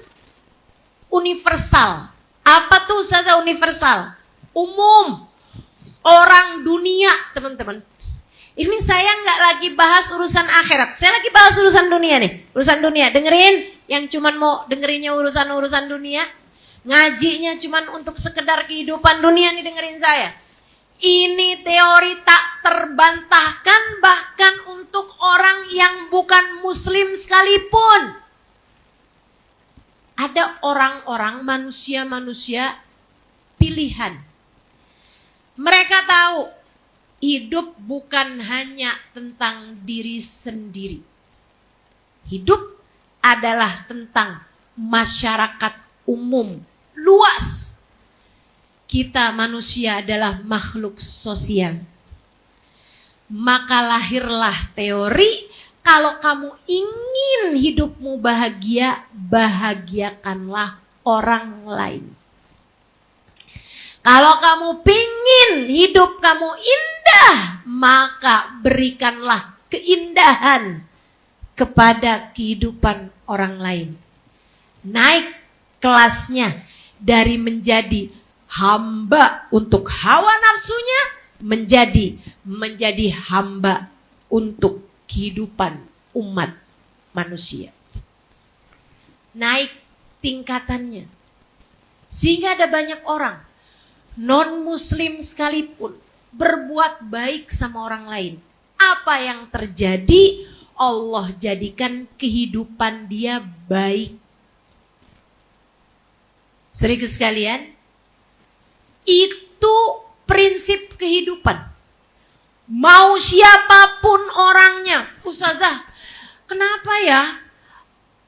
universal. Apa tuh Ustazah universal? Umum. Orang dunia, teman-teman. Ini saya nggak lagi bahas urusan akhirat. Saya lagi bahas urusan dunia nih. Urusan dunia. Dengerin yang cuman mau dengerinnya urusan dunia. Ngajinya cuman untuk sekedar kehidupan dunia nih, dengerin saya. Ini teori tak terbantahkan bahkan untuk orang yang bukan muslim sekalipun. Ada orang-orang, manusia-manusia pilihan. Mereka tahu hidup bukan hanya tentang diri sendiri. Hidup adalah tentang masyarakat umum, luas. Kita manusia adalah makhluk sosial. Maka lahirlah teori, kalau kamu ingin hidupmu bahagia, bahagiakanlah orang lain. Kalau kamu pingin hidup kamu indah, maka berikanlah keindahan kepada kehidupan orang lain. Naik kelasnya dari menjadi hamba untuk hawa nafsunya menjadi hamba untuk kehidupan umat manusia. Naik tingkatannya. Sehingga ada banyak orang non-muslim sekalipun berbuat baik sama orang lain. Apa yang terjadi? Allah jadikan kehidupan dia baik. Saudaraku sekalian, itu prinsip kehidupan. Mau siapapun orangnya. Ustazah, kenapa ya?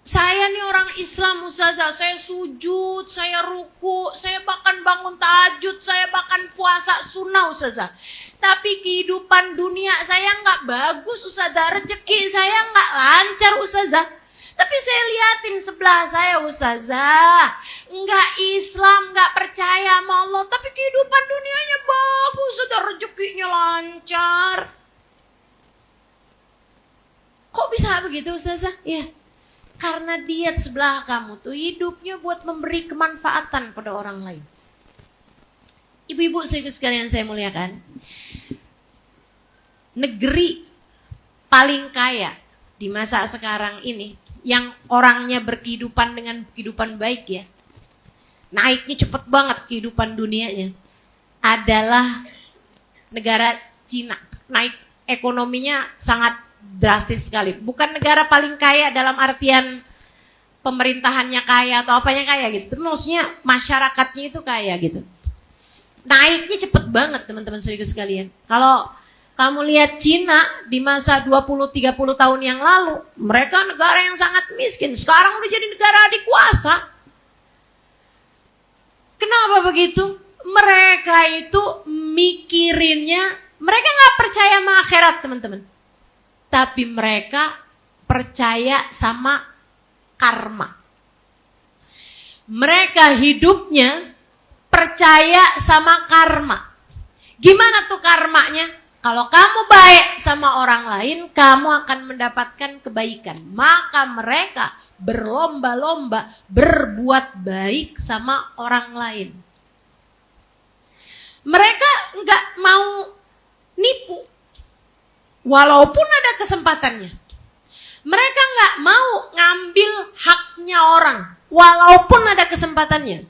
Saya nih orang Islam Ustazah, saya sujud, saya ruku, saya bahkan bangun tahajud, saya bahkan puasa sunnah Ustazah. Tapi kehidupan dunia saya nggak bagus Ustazah, rezeki saya nggak lancar Ustazah. Tapi saya liatin sebelah saya Ustazah, nggak Islam, nggak percaya sama Allah, tapi kehidupan dunianya bagus Ustazah, rezekinya lancar. Kok bisa begitu Ustazah? Ya. Karena dia sebelah kamu tuh hidupnya buat memberi kemanfaatan pada orang lain. Ibu-ibu sekalian saya muliakan. Negeri paling kaya di masa sekarang ini, yang orangnya berkehidupan dengan kehidupan baik ya. Naiknya cepet banget kehidupan dunianya. Adalah negara Cina. Naik ekonominya sangat drastis sekali. Bukan negara paling kaya dalam artian pemerintahannya kaya atau apanya kaya gitu. Maksudnya masyarakatnya itu kaya gitu. Naiknya cepet banget teman-teman saudara sekalian. Kalau Kamu lihat Cina di masa 20-30 tahun yang lalu, mereka negara yang sangat miskin, sekarang udah jadi negara adikuasa. Kenapa begitu? Mereka itu mikirinnya, mereka gak percaya sama akhirat teman-teman. Tapi mereka percaya sama karma. Mereka hidupnya percaya sama karma. Gimana tuh karmanya? Kalau kamu baik sama orang lain, kamu akan mendapatkan kebaikan. Maka mereka berlomba-lomba berbuat baik sama orang lain. Mereka nggak mau nipu, walaupun ada kesempatannya. Mereka nggak mau ngambil haknya orang, walaupun ada kesempatannya.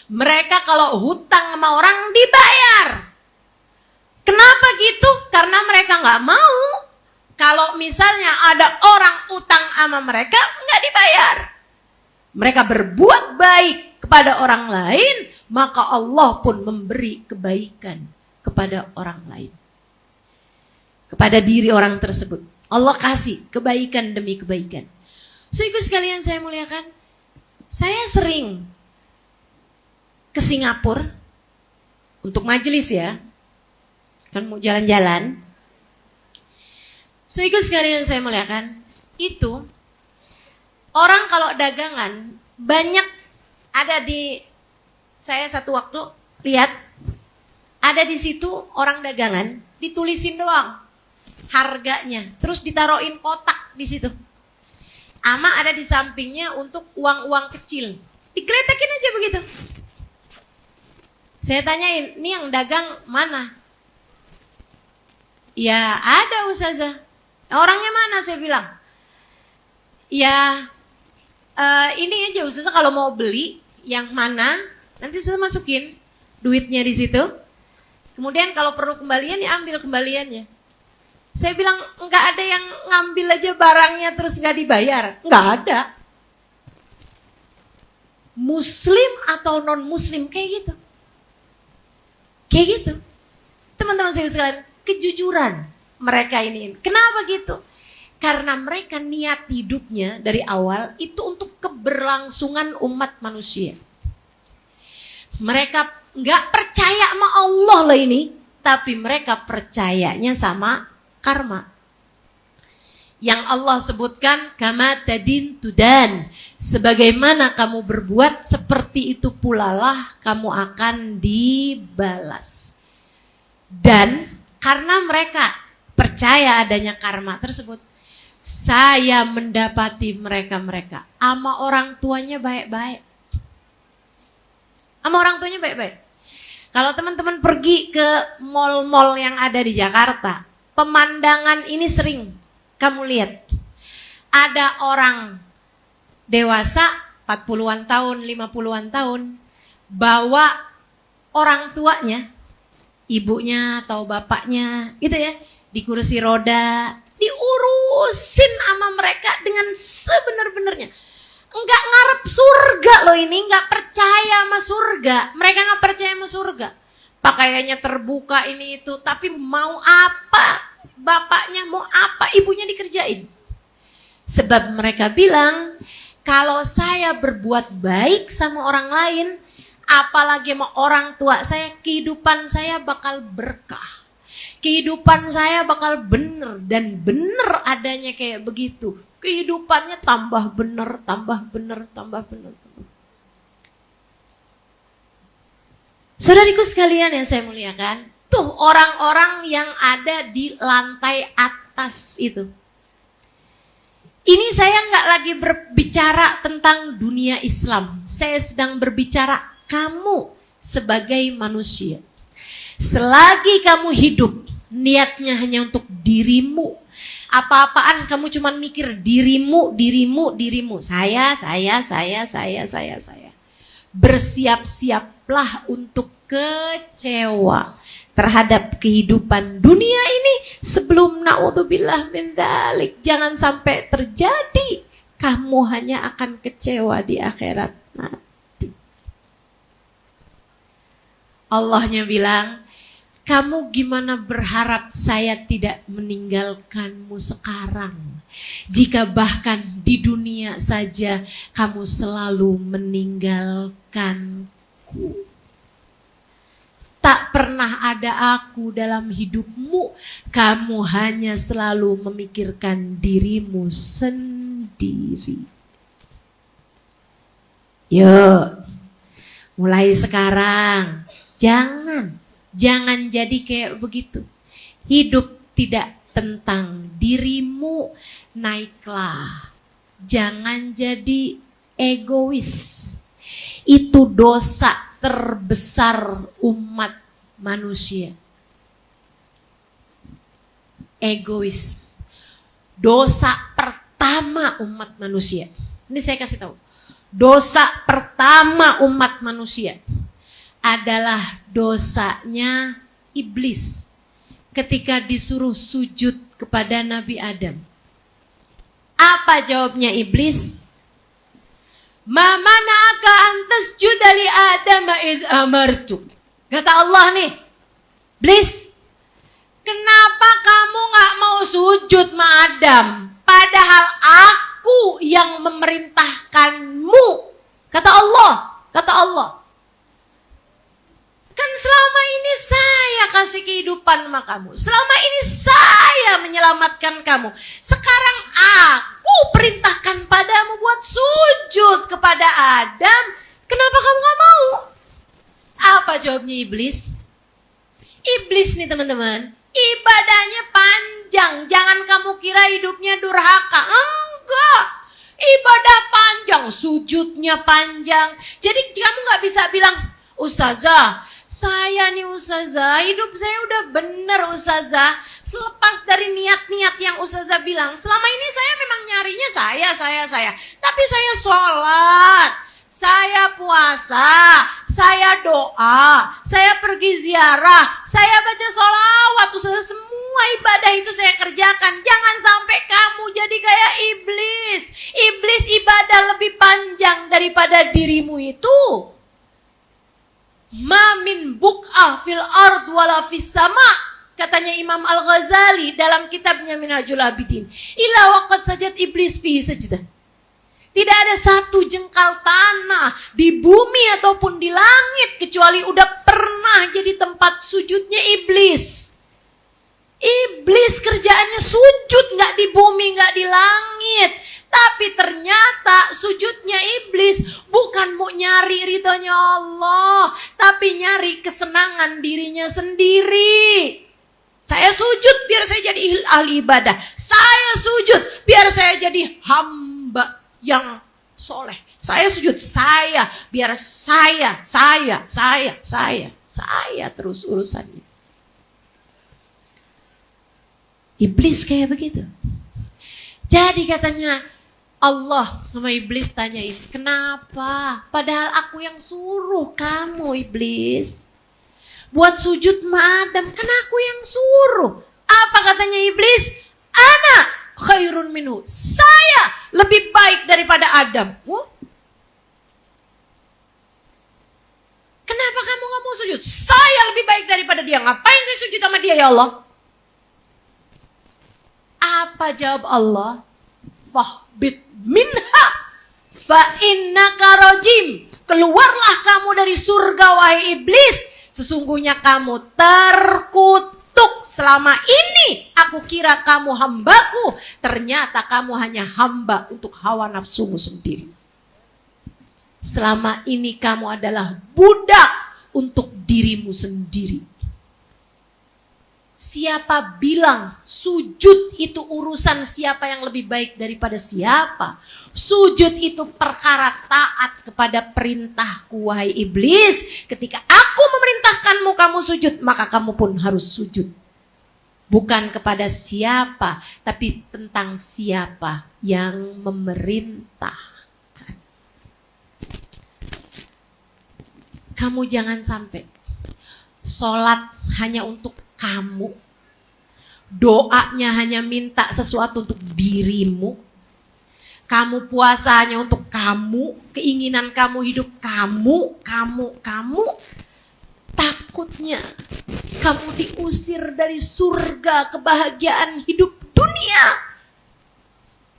Mereka kalau hutang sama orang dibayar. Kenapa gitu? Karena mereka nggak mau kalau misalnya ada orang utang sama mereka nggak dibayar. Mereka berbuat baik kepada orang lain, maka Allah pun memberi kebaikan kepada orang lain. Kepada diri orang tersebut. Allah kasih kebaikan demi kebaikan. Saudara sekalian saya muliakan, saya sering ke Singapura untuk majelis ya. Kan mau jalan-jalan. Saudara sekalian saya muliakan, itu orang kalau dagangan banyak ada di, saya satu waktu lihat ada di situ orang dagangan ditulisin doang harganya, terus ditaruhin kotak di situ. Ama ada di sampingnya untuk uang-uang kecil, digeletekin aja begitu. Saya tanyain, ini yang dagang mana? Ya ada ustazah. Orangnya mana? Saya bilang. Ya ini aja ustazah, kalau mau beli yang mana nanti ustazah masukin duitnya di situ. Kemudian kalau perlu kembalian ya ambil kembaliannya. Saya bilang nggak ada yang ngambil aja barangnya terus nggak dibayar. Nggak ada. Muslim atau non muslim kayak gitu. Kayak gitu. Teman-teman saya sekalian, kejujuran mereka ini. Kenapa gitu? Karena mereka niat hidupnya dari awal itu untuk keberlangsungan umat manusia. Mereka nggak percaya sama Allah lah ini, tapi mereka percayanya sama karma. Yang Allah sebutkan kama tadin tudan, sebagaimana kamu berbuat seperti itu pula lah kamu akan dibalas. Dan karena mereka percaya adanya karma tersebut, saya mendapati mereka ama orang tuanya baik-baik. Ama orang tuanya baik-baik. Kalau teman-teman pergi ke mall-mall yang ada di Jakarta, pemandangan ini sering kamu lihat. Ada orang dewasa 40-an tahun, 50-an tahun, bawa orang tuanya, ibunya atau bapaknya gitu ya, di kursi roda, diurusin sama mereka dengan sebenar-benarnya. Enggak ngarep surga loh ini, enggak percaya sama surga. Mereka enggak percaya sama surga. Pakaiannya terbuka ini itu, tapi mau apa? Bapaknya mau apa? Ibunya dikerjain. Sebab mereka bilang, kalau saya berbuat baik sama orang lain, apalagi sama orang tua saya, kehidupan saya bakal berkah. Kehidupan saya bakal bener, dan bener adanya kayak begitu. Kehidupannya tambah bener, tambah bener, tambah bener. Saudariku sekalian yang saya muliakan, tuh orang-orang yang ada di lantai atas itu. Ini saya nggak lagi berbicara tentang dunia Islam. Saya sedang berbicara kamu sebagai manusia. Selagi kamu hidup, niatnya hanya untuk dirimu. Apa-apaan kamu cuma mikir dirimu. Saya. Bersiap-siaplah untuk kecewa terhadap kehidupan dunia ini sebelum naudzubillah min dzalik. Jangan sampai terjadi kamu hanya akan kecewa di akhirat nanti. Allahnya bilang, Kamu gimana berharap saya tidak meninggalkanmu sekarang? Jika bahkan di dunia saja kamu selalu meninggalkanku. Tak pernah ada aku dalam hidupmu. Kamu hanya selalu memikirkan dirimu sendiri. Yuk, mulai sekarang Jangan jadi kayak begitu. Hidup tidak tentang dirimu, naiklah. Jangan jadi egois. Itu dosa terbesar umat manusia. Egois. Dosa pertama umat manusia. Ini saya kasih tahu. Dosa pertama umat manusia adalah dosanya iblis ketika disuruh sujud kepada Nabi Adam. Apa jawabnya iblis? Ma mana'aka an tasjuda li Adam id amartu. Kata Allah nih, iblis, kenapa kamu gak mau sujud ma Adam? Padahal aku yang memerintahkanmu. Kata Allah. Kan selama ini saya kasih kehidupan sama kamu. Selama ini saya menyelamatkan kamu. Sekarang aku perintahkan padamu buat sujud kepada Adam. Kenapa kamu gak mau? Apa jawabnya iblis? Iblis nih teman-teman, ibadahnya panjang. Jangan kamu kira hidupnya durhaka. Enggak. Ibadah panjang, sujudnya panjang. Jadi kamu gak bisa bilang, Ustazah, saya nih Ustazah, hidup saya udah bener Ustazah. Selepas dari niat-niat yang Ustazah bilang, selama ini saya memang nyarinya saya. Tapi saya sholat, saya puasa, saya doa, saya pergi ziarah, saya baca sholawat. Ustazah, semua ibadah itu saya kerjakan. Jangan sampai kamu jadi kayak iblis. Iblis ibadah lebih panjang daripada dirimu itu. Ma min buk'ah fil ard wala fis sama, katanya Imam Al-Ghazali dalam kitabnya Minhajul Abidin, ila waqad sajad iblis fi sajdah. Tidak ada satu jengkal tanah di bumi ataupun di langit kecuali udah pernah jadi tempat sujudnya iblis. Iblis kerjaannya sujud, gak di bumi, gak di langit. Tapi ternyata sujudnya iblis bukan mau nyari ridhonya Allah, tapi nyari kesenangan dirinya sendiri. Saya sujud biar saya jadi ahli ibadah. Saya sujud biar saya jadi hamba yang soleh. Saya sujud biar saya terus urusannya. Iblis kayak begitu. Jadi katanya Allah sama iblis tanyain, kenapa? Padahal aku yang suruh kamu iblis buat sujud ma Adam, kan aku yang suruh. Apa katanya iblis? Ana khairun minhu, saya lebih baik daripada Adam. Kenapa kamu gak mau sujud? Saya lebih baik daripada dia. Ngapain saya sujud sama dia ya Allah? Apa jawab Allah? Fahbit minha fa innaka rajim. Keluarlah kamu dari surga wahai iblis. Sesungguhnya kamu terkutuk. Selama ini aku kira kamu hambaku. Ternyata kamu hanya hamba untuk hawa nafsumu sendiri. Selama ini kamu adalah budak untuk dirimu sendiri. Siapa bilang sujud itu urusan siapa yang lebih baik daripada siapa? Sujud itu perkara taat kepada perintahku wahai iblis. Ketika aku memerintahkanmu kamu sujud, maka kamu pun harus sujud. Bukan kepada siapa, tapi tentang siapa yang memerintahkan. Kamu jangan sampai sholat hanya untuk kamu, doanya hanya minta sesuatu untuk dirimu, kamu puasa hanya untuk kamu, keinginan kamu hidup kamu. Takutnya kamu diusir dari surga kebahagiaan hidup dunia,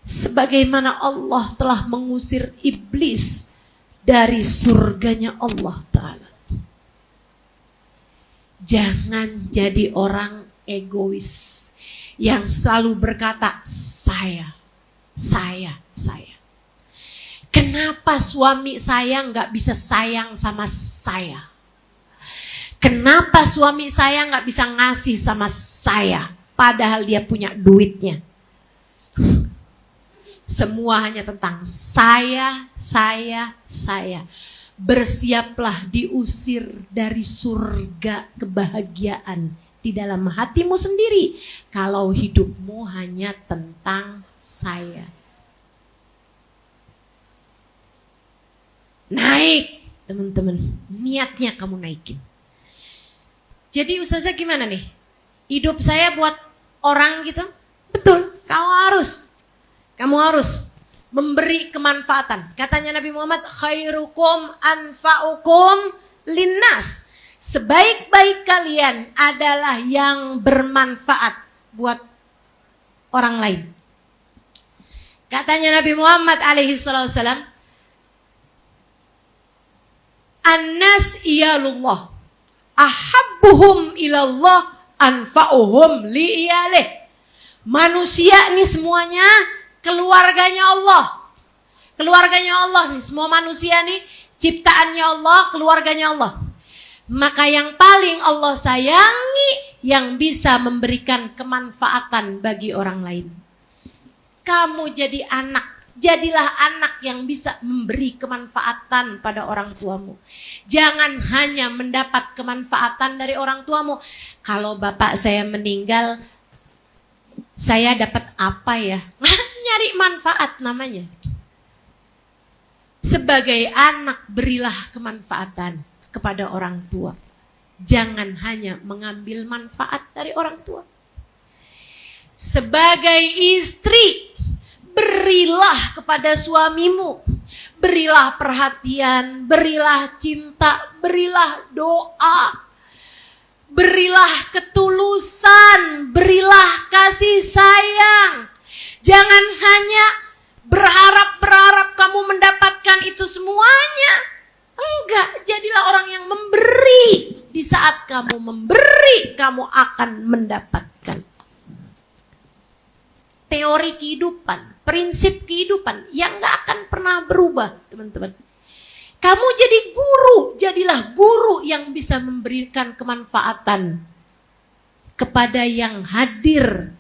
sebagaimana Allah telah mengusir iblis dari surganya Allah Ta'ala. Jangan jadi orang egois yang selalu berkata saya. Kenapa suami saya nggak bisa sayang sama saya? Kenapa suami saya nggak bisa ngasih sama saya? Padahal dia punya duitnya. Semua hanya tentang saya. Bersiaplah diusir dari surga kebahagiaan di dalam hatimu sendiri kalau hidupmu hanya tentang saya. Naik, teman-teman, niatnya kamu naikin. Jadi ustazah gimana nih? Hidup saya buat orang gitu? Betul, kamu harus memberi kemanfaatan. Katanya Nabi Muhammad, khairukum anfa'ukum linnas. Sebaik-baik kalian adalah yang bermanfaat buat orang lain. Katanya Nabi Muhammad alaihi salam, annas iyalullah ahabbuhum ilallah anfa'uhum li'iyalih. Manusia ini semuanya keluarganya Allah. Keluarganya Allah nih, semua manusia nih ciptaannya Allah, keluarganya Allah. Maka yang paling Allah sayangi yang bisa memberikan kemanfaatan bagi orang lain. Kamu jadi anak, jadilah anak yang bisa memberi kemanfaatan pada orang tuamu. Jangan hanya mendapat kemanfaatan dari orang tuamu. Kalau bapak saya meninggal, saya dapat apa ya? Nyari manfaat namanya. Sebagai anak berilah kemanfaatan kepada orang tua. Jangan hanya mengambil manfaat dari orang tua. Sebagai istri, berilah kepada suamimu. Berilah perhatian, berilah cinta, berilah doa. Berilah ketulusan, berilah kasih sayang. Jangan hanya berharap kamu mendapatkan itu semuanya. Enggak, jadilah orang yang memberi. Di saat kamu memberi, kamu akan mendapatkan. Teori kehidupan, prinsip kehidupan yang gak akan pernah berubah, teman-teman. Kamu jadi guru, jadilah guru yang bisa memberikan kemanfaatan kepada yang hadir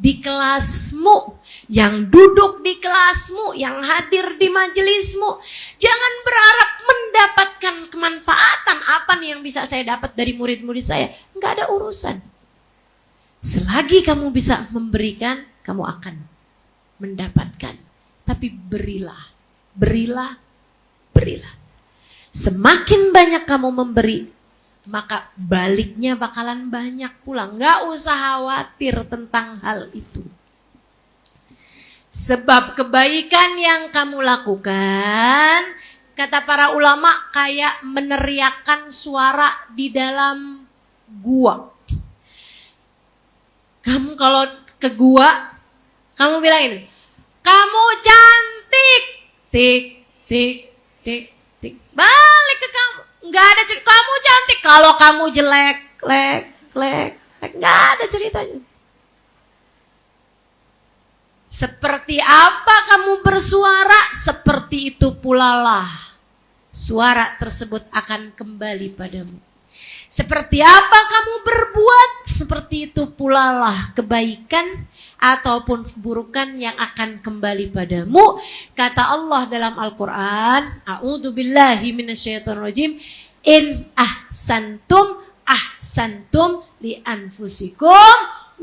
di kelasmu, yang duduk di kelasmu, yang hadir di majelismu. Jangan berharap mendapatkan kemanfaatan. Apa nih yang bisa saya dapat dari murid-murid saya? Enggak ada urusan. Selagi kamu bisa memberikan, kamu akan mendapatkan. Tapi berilah. Semakin banyak kamu memberi, maka baliknya bakalan banyak pula. Nggak usah khawatir tentang hal itu. Sebab kebaikan yang kamu lakukan, kata para ulama, kayak meneriakkan suara di dalam gua. Kamu kalau ke gua, kamu bilang ini, kamu cantik, tik, tik, tik, tik. Balik ke kamu. Nggak ada cerita, kamu cantik. Kalau kamu jelek, lek. Nggak ada ceritanya. Seperti apa kamu bersuara, seperti itu pula lah suara tersebut akan kembali padamu. Seperti apa kamu berbuat, seperti itu pula lah kebaikan ataupun keburukan yang akan kembali padamu. Kata Allah dalam Al-Quran, a'udzubillahi minasyaitonirrajim, in ahsantum li anfusikum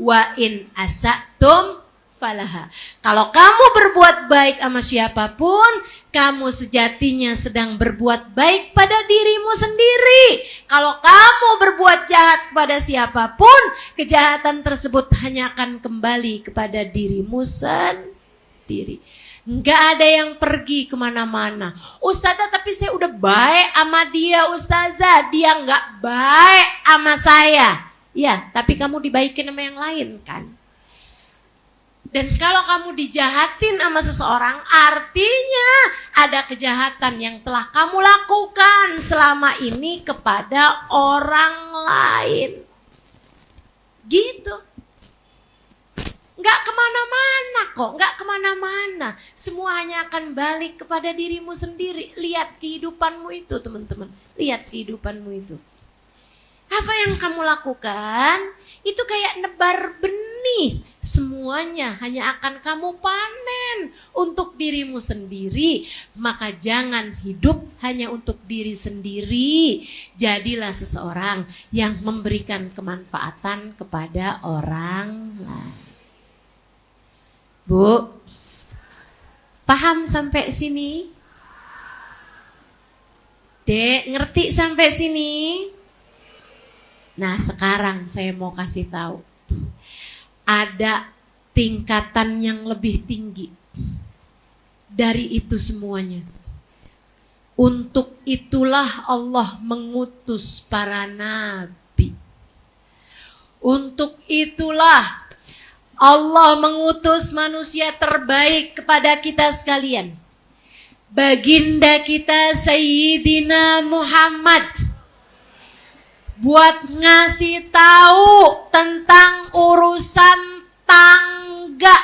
wa in asatum falaha. Kalau kamu berbuat baik sama siapapun, kamu sejatinya sedang berbuat baik pada dirimu sendiri. Kalau kamu berbuat jahat kepada siapapun, kejahatan tersebut hanya akan kembali kepada dirimu sendiri. diri. Nggak ada yang pergi kemana-mana. Ustazah, tapi saya udah baik sama dia, Ustazah. Dia nggak baik sama saya. Ya, tapi kamu dibaikin sama yang lain kan. Dan kalau kamu dijahatin sama seseorang, artinya ada kejahatan yang telah kamu lakukan selama ini kepada orang lain. Gitu. Nggak kemana-mana kok, nggak kemana-mana. Semua hanya akan balik kepada dirimu sendiri. Lihat kehidupanmu itu, teman-teman. Lihat kehidupanmu itu. Apa yang kamu lakukan, itu kayak nebar benih. Semuanya hanya akan kamu panen untuk dirimu sendiri. Maka jangan hidup hanya untuk diri sendiri. Jadilah seseorang yang memberikan kemanfaatan kepada orang lain. Bu, paham sampai sini? Dek, ngerti sampai sini? Nah, sekarang saya mau kasih tahu. Ada tingkatan yang lebih tinggi dari itu semuanya. Untuk itulah Allah mengutus para nabi. Untuk itulah Allah mengutus manusia terbaik kepada kita sekalian. Baginda kita Sayyidina Muhammad. Buat ngasih tahu tentang urusan tangga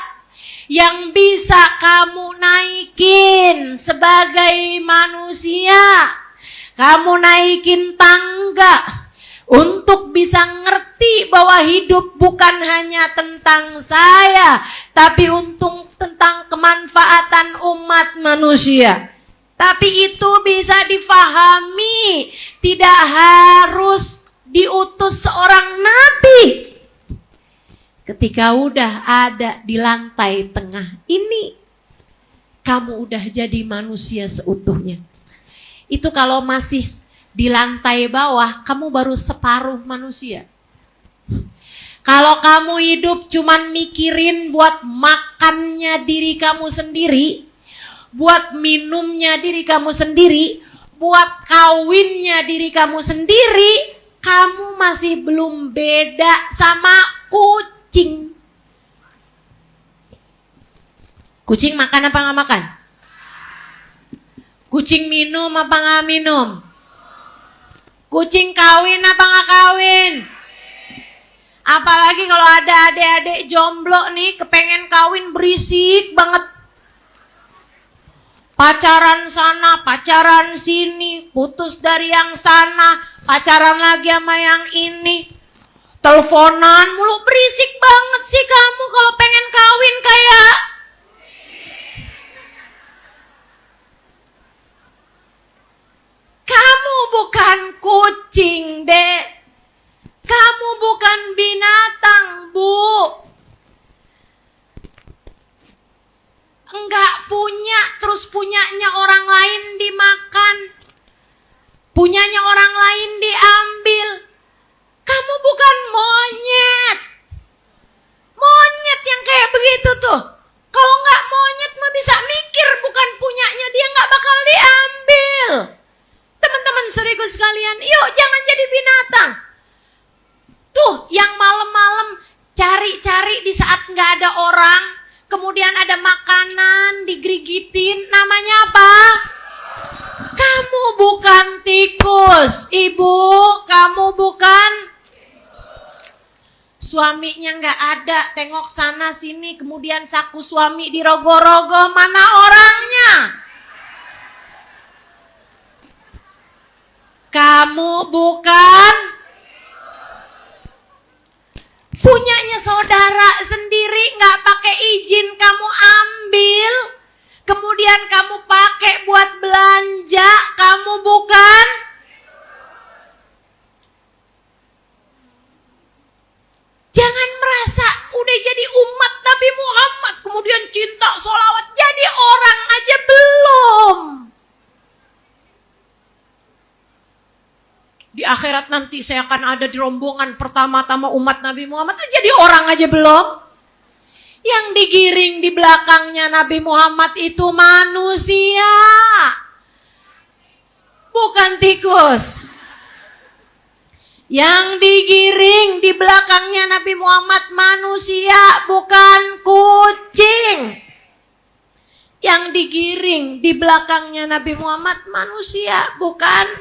yang bisa kamu naikin sebagai manusia. Kamu naikin tangga untuk bisa ngerti bahwa hidup bukan hanya tentang saya, tapi untuk tentang kemanfaatan umat manusia. Tapi itu bisa difahami, tidak harus diutus seorang nabi. Ketika udah ada di lantai tengah ini, kamu udah jadi manusia seutuhnya. Itu kalau masih di lantai bawah, kamu baru separuh manusia. Kalau kamu hidup cuman mikirin buat makannya diri kamu sendiri, buat minumnya diri kamu sendiri, buat kawinnya diri kamu sendiri, kamu masih belum beda sama kucing. Kucing makan apa nggak makan? Kucing minum apa nggak minum? Kucing kawin apa nggak kawin? Apalagi kalau ada adik-adik jomblo nih kepengen kawin, berisik banget. Pacaran sana, pacaran sini, putus dari yang sana, pacaran lagi sama yang ini. Teleponan mulu, berisik banget sih kamu kalau pengen kawin kayak. Kamu bukan kucing, Dek. Kamu bukan binatang, Bu. Enggak punya, terus punyanya orang lain dimakan. Punyanya orang lain diambil. Kamu bukan monyet. Monyet yang kayak begitu tuh. Kalau enggak monyet mah bisa mikir bukan punyanya dia, enggak bakal diambil. Teman-teman saudaraku sekalian, yuk jangan jadi binatang. Tuh yang malam-malam cari-cari di saat nggak ada orang, kemudian ada makanan digrigitin, namanya apa? Kamu bukan tikus, ibu, kamu bukan. Suaminya nggak ada, tengok sana sini, kemudian saku suami dirogoh-rogoh, mana orangnya? Kamu bukan. Punyanya saudara sendiri nggak pakai izin kamu ambil, kemudian kamu pakai buat belanja, kamu bukan. Jangan merasa udah jadi umat Nabi Muhammad kemudian cinta sholawat, jadi orang aja belum. Di akhirat nanti saya akan ada di rombongan pertama-tama umat Nabi Muhammad. Jadi orang aja belum. Yang digiring di belakangnya Nabi Muhammad itu manusia, bukan tikus. Yang digiring di belakangnya Nabi Muhammad manusia, bukan kucing. Yang digiring di belakangnya Nabi Muhammad manusia, bukan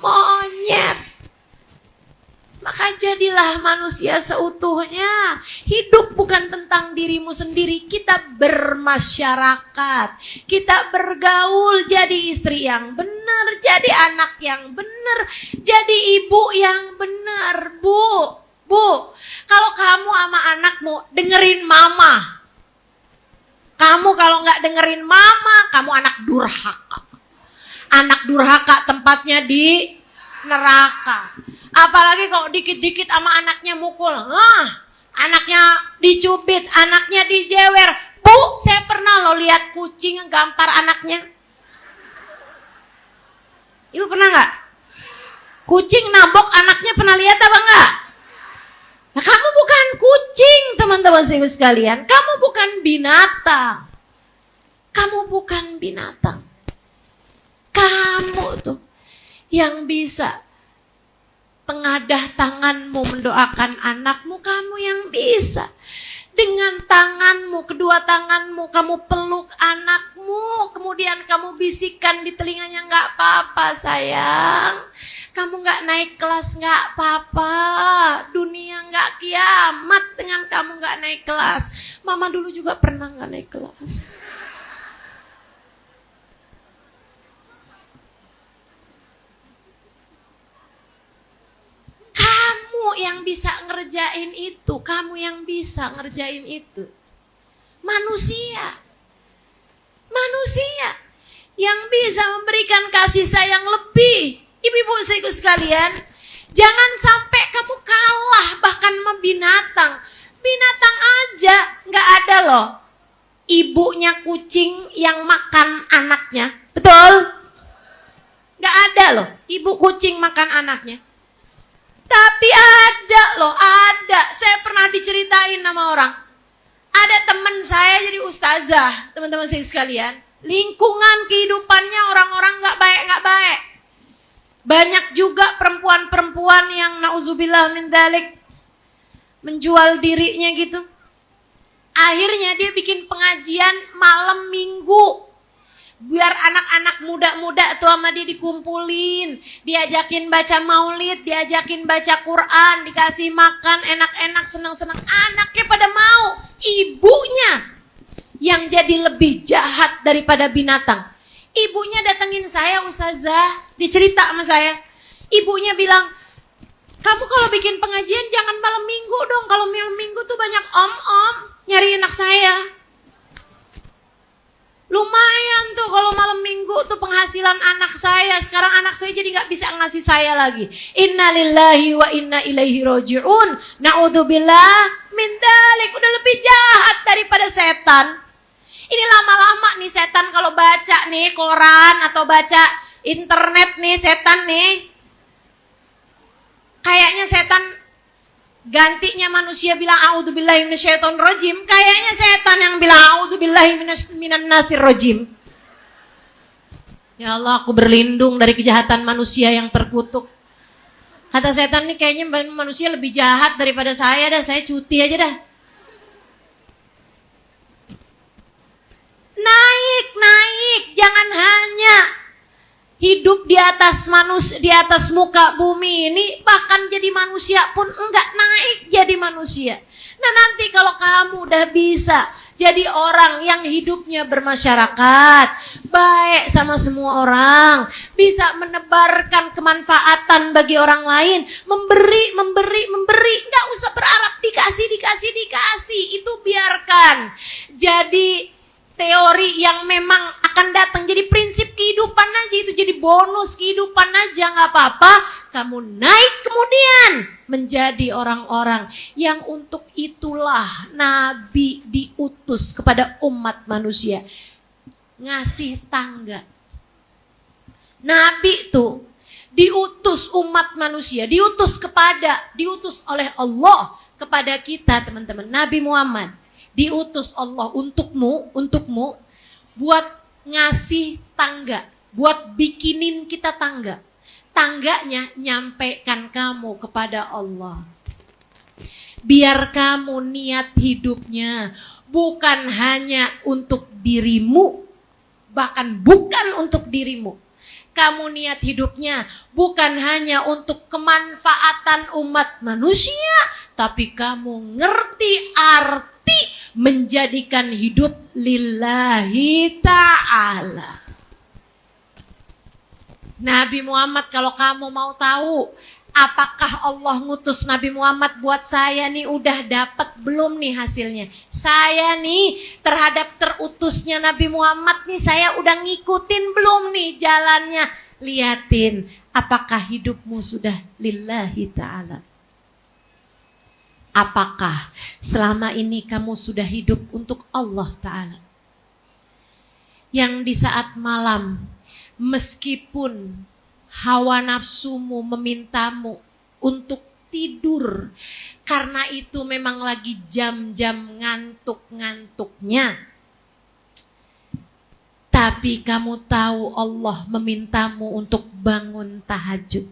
monyet. Maka jadilah manusia seutuhnya. Hidup bukan tentang dirimu sendiri. Kita bermasyarakat. Kita bergaul, jadi istri yang benar, jadi anak yang benar, jadi ibu yang benar. Bu, kalau kamu sama anakmu dengerin mama. Kamu kalau nggak dengerin mama, kamu anak durhaka. Anak durhaka tempatnya di neraka. Apalagi kalau dikit-dikit sama anaknya mukul, anaknya dicubit, anaknya dijewer. Bu, saya pernah lo lihat kucing gampar anaknya. Ibu pernah nggak? Kucing nabok anaknya, pernah lihat apa enggak? Nah, kamu bukan kucing, teman-teman sekalian. Kamu bukan binatang. Kamu bukan binatang. Kamu tuh yang bisa tengadah tanganmu mendoakan anakmu, kamu yang bisa. Dengan tanganmu, kedua tanganmu, kamu peluk anakmu, kemudian kamu bisikkan di telinganya, nggak apa-apa sayang. Kamu nggak naik kelas, nggak apa-apa. Dunia nggak kiamat dengan kamu nggak naik kelas. Mama dulu juga pernah nggak naik kelas. Kamu yang bisa ngerjain itu, kamu yang bisa ngerjain itu. Manusia yang bisa memberikan kasih sayang lebih. Ibu-ibu sekalian, jangan sampai kamu kalah bahkan sama binatang. Binatang aja nggak ada loh ibunya kucing yang makan anaknya, betul? Nggak ada loh ibu kucing makan anaknya. Tapi ada loh, ada. Saya pernah diceritain sama orang. Ada teman saya jadi ustazah, teman-teman saya sekalian. Lingkungan kehidupannya orang-orang nggak baik. Banyak juga perempuan-perempuan yang na'udzubillah min dzalik menjual dirinya gitu. Akhirnya dia bikin pengajian malam minggu. Biar anak-anak muda-muda tuh sama dia dikumpulin, diajakin baca maulid, diajakin baca Quran, dikasih makan enak-enak, senang-senang. Anaknya pada mau, ibunya yang jadi lebih jahat daripada binatang. Ibunya datengin saya, ustazah, dicerita sama saya. Ibunya bilang, kamu kalau bikin pengajian jangan malam minggu dong. Kalau malam minggu tuh banyak om-om nyari anak saya. Lumayan tuh kalau malam minggu tuh penghasilan anak saya. Sekarang anak saya jadi gak bisa ngasih saya lagi. Innalillahi wa inna ilaihi roji'un. Na'udzubillah min dzalik. Udah lebih jahat daripada setan. Ini lama-lama nih setan kalau baca nih koran atau baca internet nih, setan nih, kayaknya setan gantinya manusia bilang a'udzubillahi minasyaitonirrajim, kayaknya setan yang bilang a'udzubillahi minannasirrajim. Ya Allah, aku berlindung dari kejahatan manusia yang terkutuk. Kata setan nih, kayaknya manusia lebih jahat daripada saya dah, saya cuti aja dah. Naik, jangan hanya hidup di atas di atas muka bumi ini, bahkan jadi manusia pun enggak, naik jadi manusia. Nah, nanti kalau kamu udah bisa jadi orang yang hidupnya bermasyarakat, baik sama semua orang, bisa menebarkan kemanfaatan bagi orang lain, memberi, enggak usah berharap dikasih, itu biarkan. Jadi teori yang memang akan datang, jadi prinsip kehidupan aja, itu jadi bonus kehidupan aja, nggak apa-apa. Kamu naik kemudian menjadi orang-orang yang untuk itulah Nabi diutus kepada umat manusia, ngasih tangga. Nabi tuh diutus umat manusia, diutus oleh Allah kepada kita, teman-teman. Nabi Muhammad diutus Allah untukmu buat ngasih tangga, buat bikinin kita tangga. Tangganya nyampaikan kamu kepada Allah. Biar kamu niat hidupnya bukan hanya untuk dirimu, bahkan bukan untuk dirimu. Kamu niat hidupnya bukan hanya untuk kemanfaatan umat manusia, tapi kamu ngerti arti menjadikan hidup lillahi ta'ala. Nabi Muhammad, kalau kamu mau tahu apakah Allah ngutus Nabi Muhammad buat saya nih, udah dapat belum nih hasilnya? Saya nih terhadap terutusnya Nabi Muhammad nih, saya udah ngikutin belum nih jalannya? Liatin apakah hidupmu sudah lillahi ta'ala. Apakah selama ini kamu sudah hidup untuk Allah Ta'ala? Yang di saat malam, meskipun hawa nafsumu memintamu untuk tidur, karena itu memang lagi jam-jam ngantuk-ngantuknya, tapi kamu tahu Allah memintamu untuk bangun tahajud.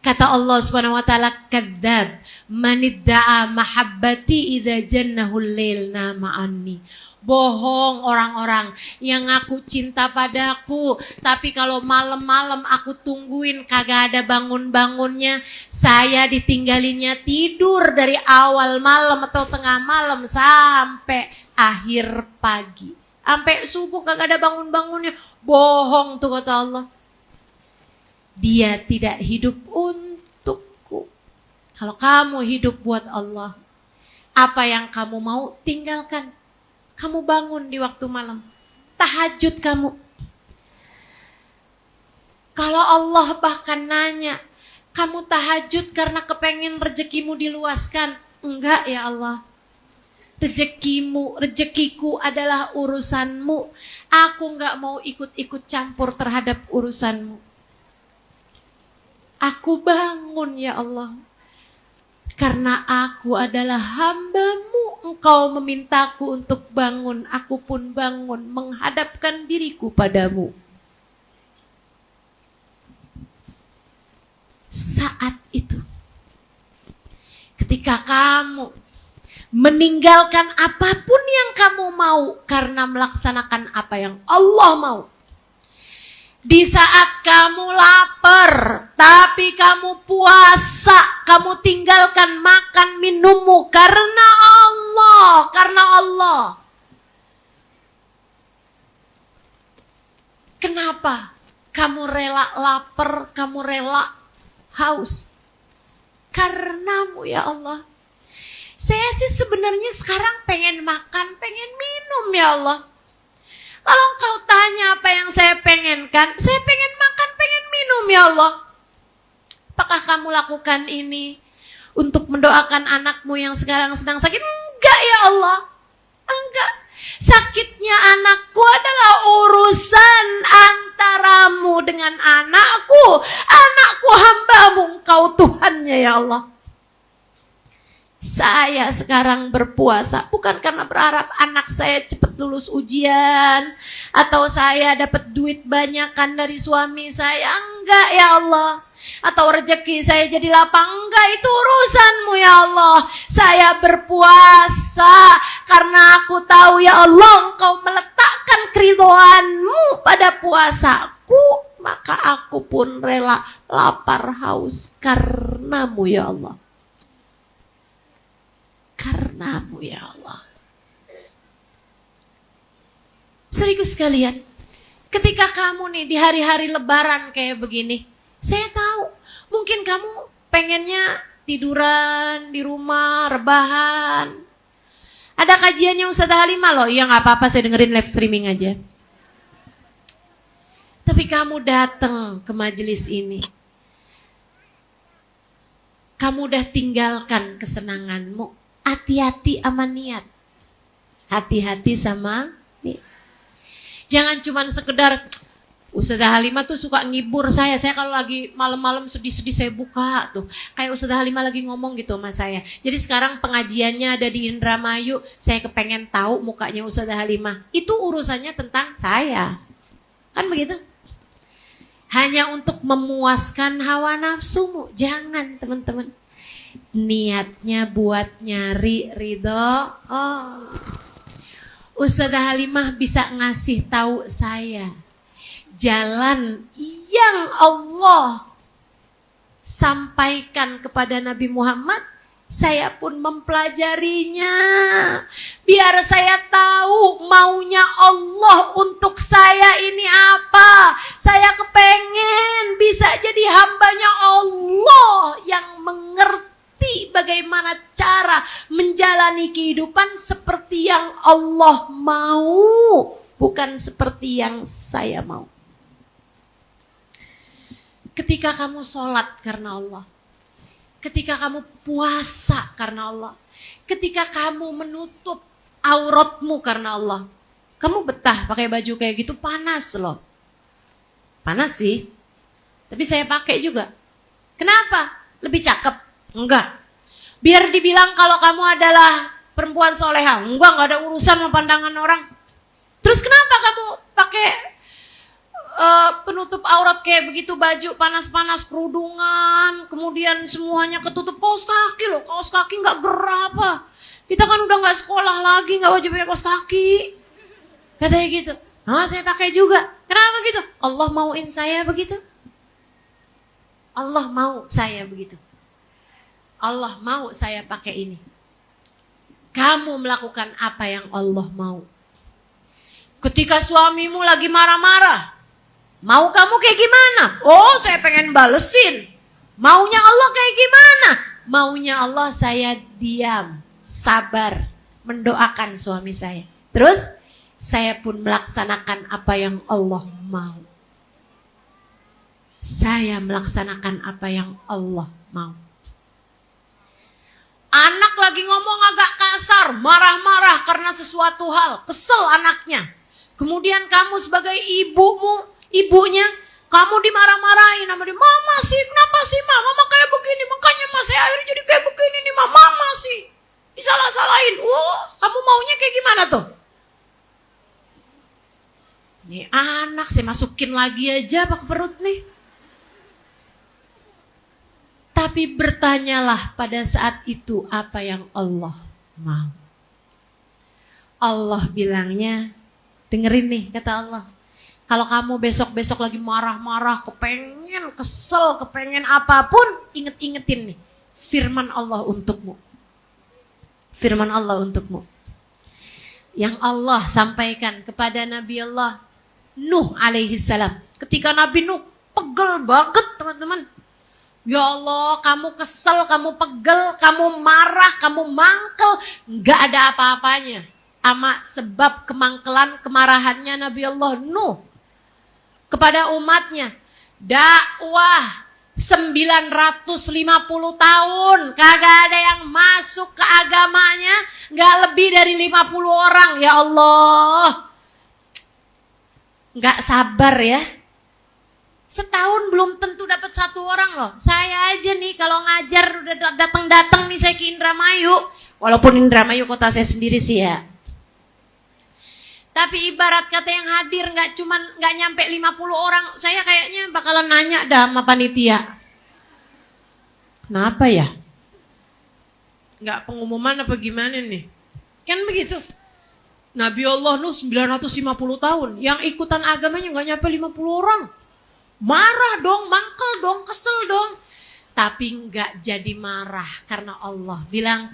Kata Allah Subhanahu wa taala, kadzab manidda'a mahabbati idza jannahul lail nama anni. Bohong orang-orang yang aku cinta padaku, tapi kalau malam-malam aku tungguin kagak ada bangun-bangunnya. Saya ditinggalinnya tidur dari awal malam atau tengah malam sampai akhir pagi. Sampai subuh kagak ada bangun-bangunnya. Bohong tuh kata Allah. Dia tidak hidup untukku. Kalau kamu hidup buat Allah, apa yang kamu mau tinggalkan. Kamu bangun di waktu malam, tahajud kamu. Kalau Allah bahkan nanya, kamu tahajud karena kepengen rezekimu diluaskan? Enggak ya Allah. Rezekiku adalah urusanmu. Aku enggak mau ikut-ikut campur terhadap urusanmu. Aku bangun ya Allah. Karena aku adalah hamba-Mu, Engkau memintaku untuk bangun, aku pun bangun menghadapkan diriku padamu. Saat itu, ketika kamu meninggalkan apapun yang kamu mau karena melaksanakan apa yang Allah mau. Di saat kamu lapar, tapi kamu puasa, kamu tinggalkan makan minummu karena Allah, Kenapa? Kamu rela lapar, kamu rela haus. Karenamu ya Allah. Saya sih sebenarnya sekarang pengen makan, pengen minum ya Allah. Kalau engkau tanya apa yang saya pengenkan, saya pengen makan, pengen minum ya Allah. Apakah kamu lakukan ini untuk mendoakan anakmu yang sekarang sedang sakit? Enggak ya Allah, enggak. Sakitnya anakku adalah urusan antaramu dengan anakku. Anakku hambamu, engkau Tuhannya ya Allah. Saya sekarang berpuasa bukan karena berharap anak saya cepat lulus ujian atau saya dapat duit banyakan dari suami saya, enggak ya Allah. Atau rezeki saya jadi lapang, enggak, itu urusanmu ya Allah. Saya berpuasa karena aku tahu ya Allah, engkau meletakkan keridhoanmu pada puasaku, maka aku pun rela lapar haus karenamu ya Allah. Karenamu ya Allah. Saudaraku sekalian, ketika kamu nih di hari-hari lebaran kayak begini, saya tahu mungkin kamu pengennya tiduran di rumah, rebahan. Ada kajiannya Ustazah Halimah loh, ya gak apa-apa, saya dengerin live streaming aja. Tapi kamu datang ke majelis ini, kamu udah tinggalkan kesenanganmu. Hati-hati sama niat. Hati-hati sama niat. Jangan cuma sekedar Ustazah Halimah tuh suka ngibur saya. Saya kalau lagi malam-malam sedih-sedih saya buka tuh. Kayak Ustazah Halimah lagi ngomong gitu sama saya. Jadi sekarang pengajiannya ada di Indramayu. Saya kepengen tahu mukanya Ustazah Halimah. Itu urusannya tentang saya. Kan begitu? Hanya untuk memuaskan hawa nafsumu. Jangan teman-teman. Niatnya buat nyari ridho. Ustazah Halimah bisa ngasih tahu saya jalan yang Allah sampaikan kepada Nabi Muhammad, saya pun mempelajarinya. Biar saya tahu maunya Allah untuk saya ini apa. Saya kepengen bisa jadi hambanya Allah yang mengerti bagaimana cara menjalani kehidupan seperti yang Allah mau, bukan seperti yang saya mau. Ketika kamu sholat karena Allah, ketika kamu puasa karena Allah, ketika kamu menutup auratmu karena Allah, kamu betah pakai baju kayak gitu? Panas loh. Panas sih, tapi saya pakai juga. Kenapa? Lebih cakep? Enggak. Biar dibilang kalau kamu adalah perempuan soleha? Enggak ada urusan sama pandangan orang. Terus kenapa kamu pakai penutup aurat kayak begitu, baju panas-panas, kerudungan, kemudian semuanya ketutup? Kaos kaki loh, kaos kaki nggak gerah apa? Kita kan udah nggak sekolah lagi, nggak wajib pakai kaos kaki. Katanya gitu. Nah, saya pakai juga. Kenapa gitu? Allah mauin saya begitu. Allah mau saya begitu. Allah mau saya pakai ini. Kamu melakukan apa yang Allah mau. Ketika suamimu lagi marah-marah, mau kamu kayak gimana? Oh, saya pengen balesin. Maunya Allah kayak gimana? Maunya Allah saya diam, sabar, mendoakan suami saya. Terus saya pun melaksanakan apa yang Allah mau. Saya melaksanakan apa yang Allah mau. Anak lagi ngomong agak kasar, marah-marah karena sesuatu hal, kesel anaknya. Kemudian kamu sebagai ibunya, kamu dimarah-marahin sama dia. Mama sih, kenapa sih mama kayak begini? Makanya mas saya akhirnya jadi kayak begini nih mama sih. Disalah-salahin. Kamu maunya kayak gimana tuh? Nih anak saya masukin lagi aja apa ke perut nih. Tapi bertanyalah pada saat itu apa yang Allah mau. Allah bilangnya, dengerin nih kata Allah. Kalau kamu besok-besok lagi marah-marah, kepengen kesel, kepengen apapun, inget-ingetin nih firman Allah untukmu. Firman Allah untukmu. Yang Allah sampaikan kepada Nabi Allah Nuh alaihi salam. Ketika Nabi Nuh pegel banget teman-teman. Ya Allah, kamu kesel, kamu pegel, kamu marah, kamu mangkel, nggak ada apa-apanya. Ama sebab kemangkelan, kemarahannya Nabi Allah Nuh kepada umatnya. Dakwah 950 tahun, kagak ada yang masuk ke agamanya, nggak lebih dari 50 orang. Ya Allah, nggak sabar ya. Setahun belum tentu dapat 1 orang loh. Saya aja nih kalau ngajar udah datang-datang nih saya ke Indramayu. Walaupun Indramayu kota saya sendiri sih ya. Tapi ibarat kata yang hadir nggak nyampe 50 orang. Saya kayaknya bakalan nanya dah sama panitia. Kenapa ya? Nggak pengumuman apa gimana nih? Kan begitu. Nabi Allah Nuh 950 tahun. Yang ikutan agamanya nggak nyampe 50 orang. Marah dong, mangkel dong, kesel dong. Tapi enggak jadi marah karena Allah bilang,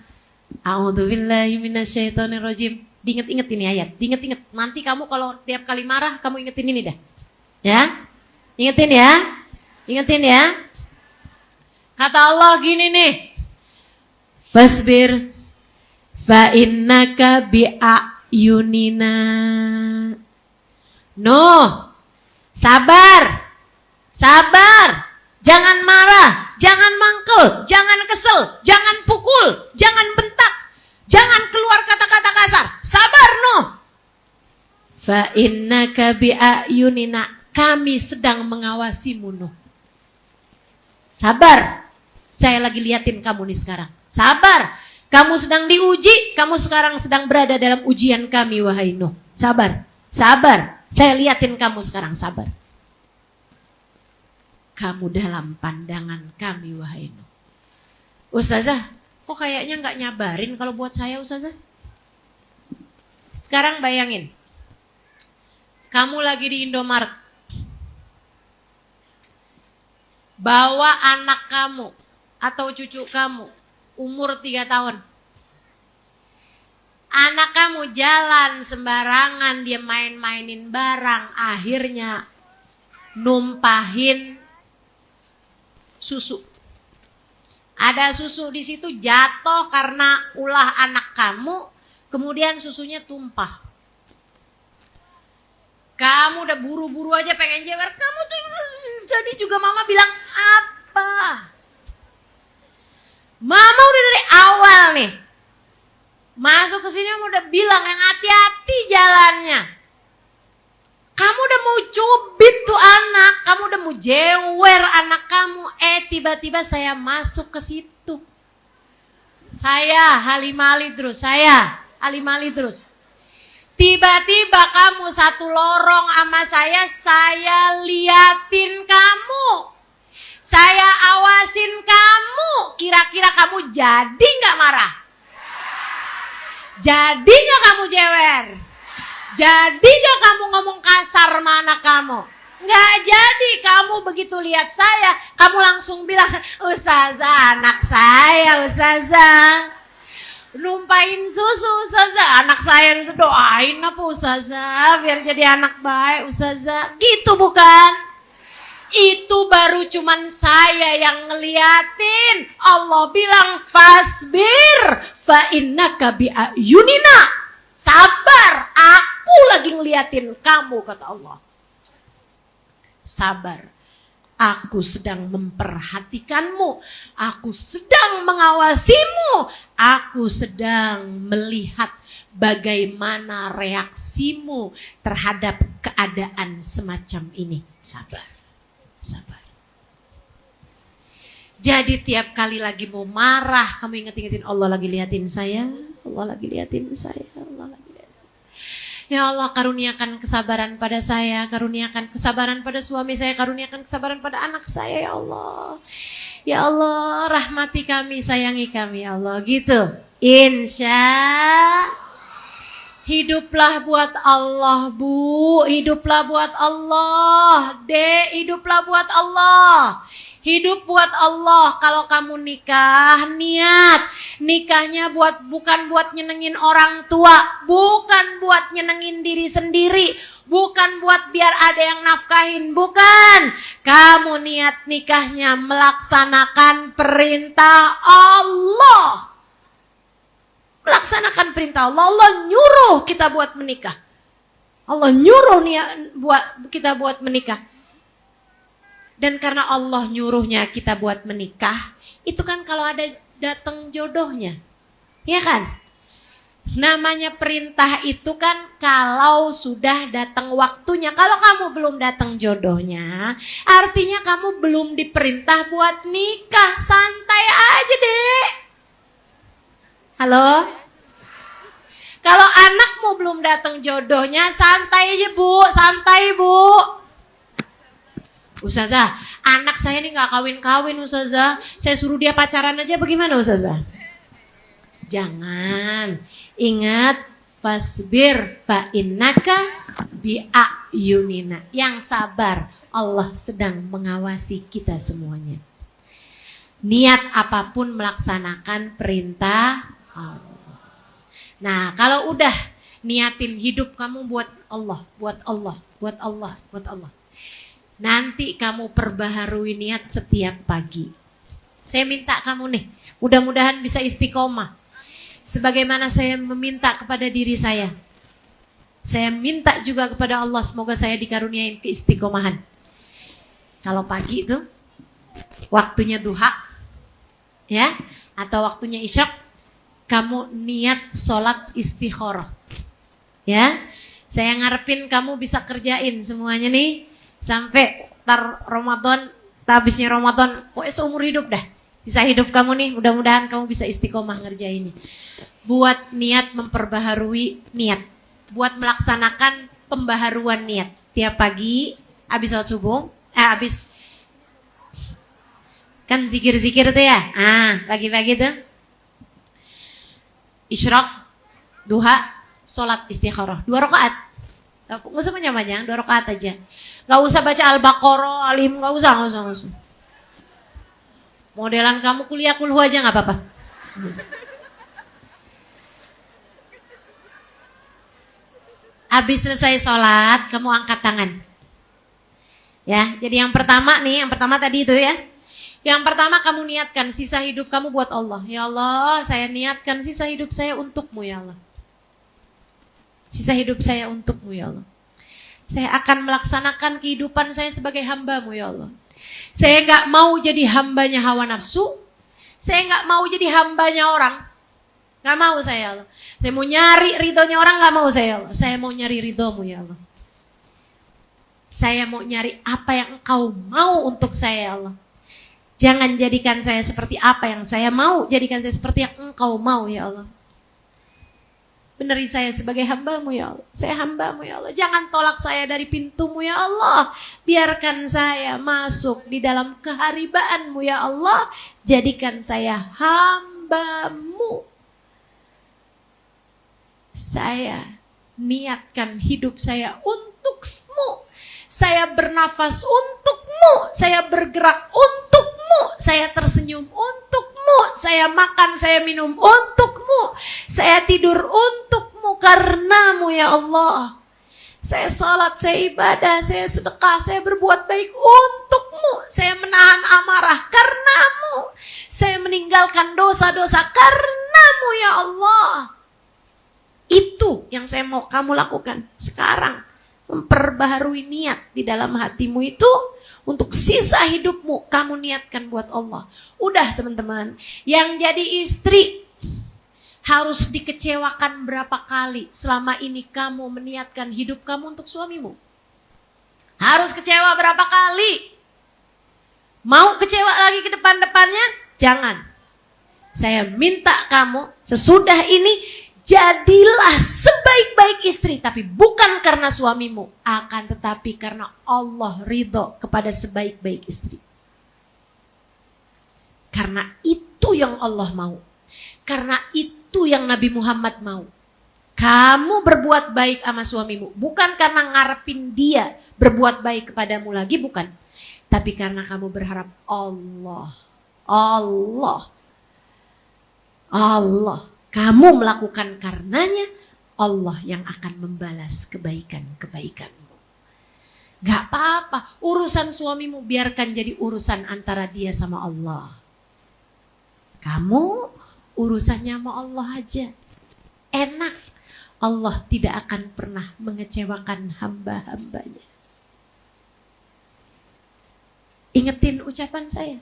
A'udzubillahi minasyaitonirrajim. Diinget-inget ini ayat, diinget-inget. Nanti kamu kalau tiap kali marah, kamu ingetin ini dah. Ya? Ingetin ya? Ingetin ya? Kata Allah gini nih. Fasbir fa innaka bi'ayunina. Nuh, sabar. Sabar, jangan marah, jangan mangkel, jangan kesel, jangan pukul, jangan bentak, jangan keluar kata-kata kasar. Sabar Nuh. Fa innaka bi'ayunina, kami sedang mengawasimu Nuh. Sabar, saya lagi liatin kamu nih sekarang. Sabar, kamu sedang diuji, kamu sekarang sedang berada dalam ujian kami wahai Nuh. Sabar, sabar, saya liatin kamu sekarang, sabar. Kamu dalam pandangan kami wahai Nuh. Ustazah, kok kayaknya gak nyabarin kalau buat saya Ustazah? Sekarang bayangin, kamu lagi di Indomaret, bawa anak kamu atau cucu kamu umur 3 tahun. Anak kamu jalan sembarangan, dia main-mainin barang, akhirnya numpahin susu. Ada susu di situ jatuh karena ulah anak kamu, kemudian susunya tumpah. Kamu udah buru-buru aja pengen jewer, kamu tuh tadi juga mama bilang apa? Mama udah dari awal nih masuk ke sini udah bilang yang hati-hati jalannya. Kamu udah mau cubit tuh anak, kamu udah mau jewer anak kamu, tiba-tiba saya masuk ke situ. Saya Halimali terus. Tiba-tiba kamu satu lorong sama saya liatin kamu. Saya awasin kamu. Kira-kira kamu jadi gak marah? Jadi gak kamu jewer? Jadi gak kamu ngomong kasar sama anak kamu? Gak jadi. Kamu begitu lihat saya, kamu langsung bilang, Ustazah, anak saya Ustazah numpahin susu Ustazah, anak saya doain apa Ustazah biar jadi anak baik Ustazah. Gitu bukan? Itu baru cuman saya yang ngeliatin. Allah bilang fasbir fa innaka bi'ayunina. Sabar, aku lagi ngeliatin kamu kata Allah. Sabar, aku sedang memperhatikanmu, aku sedang mengawasimu, aku sedang melihat bagaimana reaksimu terhadap keadaan semacam ini. Sabar, sabar. Jadi tiap kali lagi mau marah, kamu inget-ingetin Allah lagi liatin saya, Allah lagi liatin saya, Allah lagi liatin. Ya Allah, karuniakan kesabaran pada saya, karuniakan kesabaran pada suami saya, karuniakan kesabaran pada anak saya ya Allah. Ya Allah, rahmati kami, sayangi kami ya Allah. Gitu. Hiduplah buat Allah Bu, hiduplah buat Allah Dek, hiduplah buat Allah. Hidup buat Allah. Kalau kamu nikah, niat nikahnya bukan buat nyenengin orang tua, bukan buat nyenengin diri sendiri, bukan buat biar ada yang nafkahin, bukan. Kamu niat nikahnya melaksanakan perintah Allah. Melaksanakan perintah Allah. Allah nyuruh kita buat menikah. Allah nyuruh kita buat menikah. Dan karena Allah nyuruhnya kita buat menikah, itu kan kalau ada datang jodohnya, ya kan? Namanya perintah itu kan kalau sudah datang waktunya. Kalau kamu belum datang jodohnya, artinya kamu belum diperintah buat nikah. Santai aja deh. Halo? Kalau anakmu belum datang jodohnya, santai aja Bu, santai Bu. Ustazah, anak saya ini gak kawin-kawin Ustazah. Saya suruh dia pacaran aja bagaimana Ustazah? Jangan. Ingat, fasbir fa innaka bi'ayunina. Yang sabar, Allah sedang mengawasi kita semuanya. Niat apapun melaksanakan perintah Allah. Nah, kalau udah niatin hidup kamu buat Allah, buat Allah, buat Allah, buat Allah. Nanti kamu perbaharui niat setiap pagi. Saya minta kamu nih, mudah-mudahan bisa istiqomah. Sebagaimana saya meminta kepada diri saya. Saya minta juga kepada Allah, semoga saya dikaruniain keistiqomahan. Kalau pagi itu, waktunya duha, ya, atau waktunya isyak, kamu niat sholat istikharah. Ya, saya ngarepin kamu bisa kerjain semuanya nih. Sampai Ramadan, habisnya Ramadan, pokoknya seumur hidup dah. Sisa hidup kamu nih, mudah-mudahan kamu bisa istiqomah ngerjain ini. Buat niat memperbaharui niat. Buat melaksanakan pembaharuan niat. Tiap pagi, habis sholat subuh, habis kan zikir-zikir tuh ya. Pagi-pagi tuh. Isyraq, duha, sholat istikharah. 2 rakaat. Gak usah panjang-panjang, 2 rakaat aja. Gak usah baca Al-Baqarah, Alim, gak usah. Modelan kamu kuliah kulhu aja gak apa-apa. Habis selesai sholat, kamu angkat tangan. Ya, jadi yang pertama tadi itu ya. Yang pertama kamu niatkan sisa hidup kamu buat Allah. Ya Allah, saya niatkan sisa hidup saya untukmu ya Allah. Sisa hidup saya untukmu ya Allah. Saya akan melaksanakan kehidupan saya sebagai hamba-Mu ya Allah. Saya gak mau jadi hambanya hawa nafsu. Saya gak mau jadi hambanya orang. Gak mau saya ya Allah. Saya mau nyari ridhonya orang, gak mau saya ya Allah. Saya mau nyari ridho-Mu ya Allah. Saya mau nyari apa yang Engkau mau untuk saya ya Allah. Jangan jadikan saya seperti apa yang saya mau, jadikan saya seperti yang Engkau mau ya Allah. Beneri saya sebagai hamba-Mu ya Allah. Saya hamba-Mu ya Allah. Jangan tolak saya dari pintu-Mu ya Allah. Biarkan saya masuk di dalam keharibaan-Mu ya Allah. Jadikan saya hamba-Mu. Saya niatkan hidup saya untuk-Mu. Saya bernafas untuk-Mu. Saya bergerak untuk-Mu. Saya tersenyum untuk-Mu. Saya makan, saya minum untuk-Mu. Saya tidur untuk-Mu karena-Mu ya Allah. Saya salat, saya ibadah, saya sedekah, saya berbuat baik untuk-Mu. Saya menahan amarah karena-Mu. Saya meninggalkan dosa-dosa karena-Mu ya Allah. Itu yang saya mau kamu lakukan sekarang. Memperbaharui niat di dalam hatimu itu untuk sisa hidupmu kamu niatkan buat Allah. Udah teman-teman, yang jadi istri harus dikecewakan berapa kali selama ini kamu meniatkan hidup kamu untuk suamimu? Harus kecewa berapa kali? Mau kecewa lagi ke depan-depannya? Jangan. Saya minta kamu sesudah ini jadilah sebaik-baik istri, tapi bukan karena suamimu, akan tetapi karena Allah ridho kepada sebaik-baik istri. Karena itu yang Allah mau. Karena itu yang Nabi Muhammad mau. Kamu berbuat baik sama suamimu, bukan karena ngarepin dia berbuat baik kepadamu lagi, bukan. Tapi karena kamu berharap Allah. Kamu melakukan karenanya, Allah yang akan membalas kebaikan-kebaikanmu. Gak apa-apa, urusan suamimu biarkan jadi urusan antara dia sama Allah. Kamu urusannya sama Allah aja. Enak. Allah tidak akan pernah mengecewakan hamba-hambanya. Ingetin ucapan saya.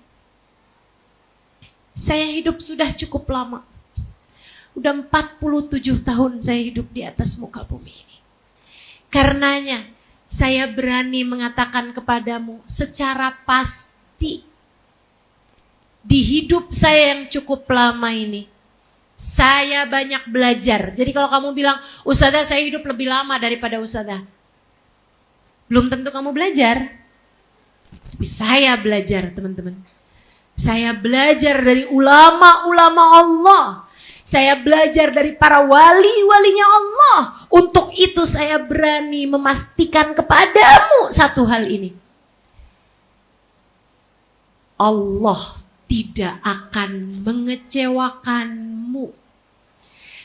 Saya hidup sudah cukup lama. Udah 47 tahun saya hidup di atas muka bumi ini. Karenanya saya berani mengatakan kepadamu secara pasti. Di hidup saya yang cukup lama ini, saya banyak belajar. Jadi kalau kamu bilang, Ustazah saya hidup lebih lama daripada Ustazah, belum tentu kamu belajar. Tapi saya belajar teman-teman. Saya belajar dari ulama-ulama Allah. Saya belajar dari para wali-walinya Allah. Untuk itu saya berani memastikan kepadamu satu hal ini. Allah tidak akan mengecewakanmu.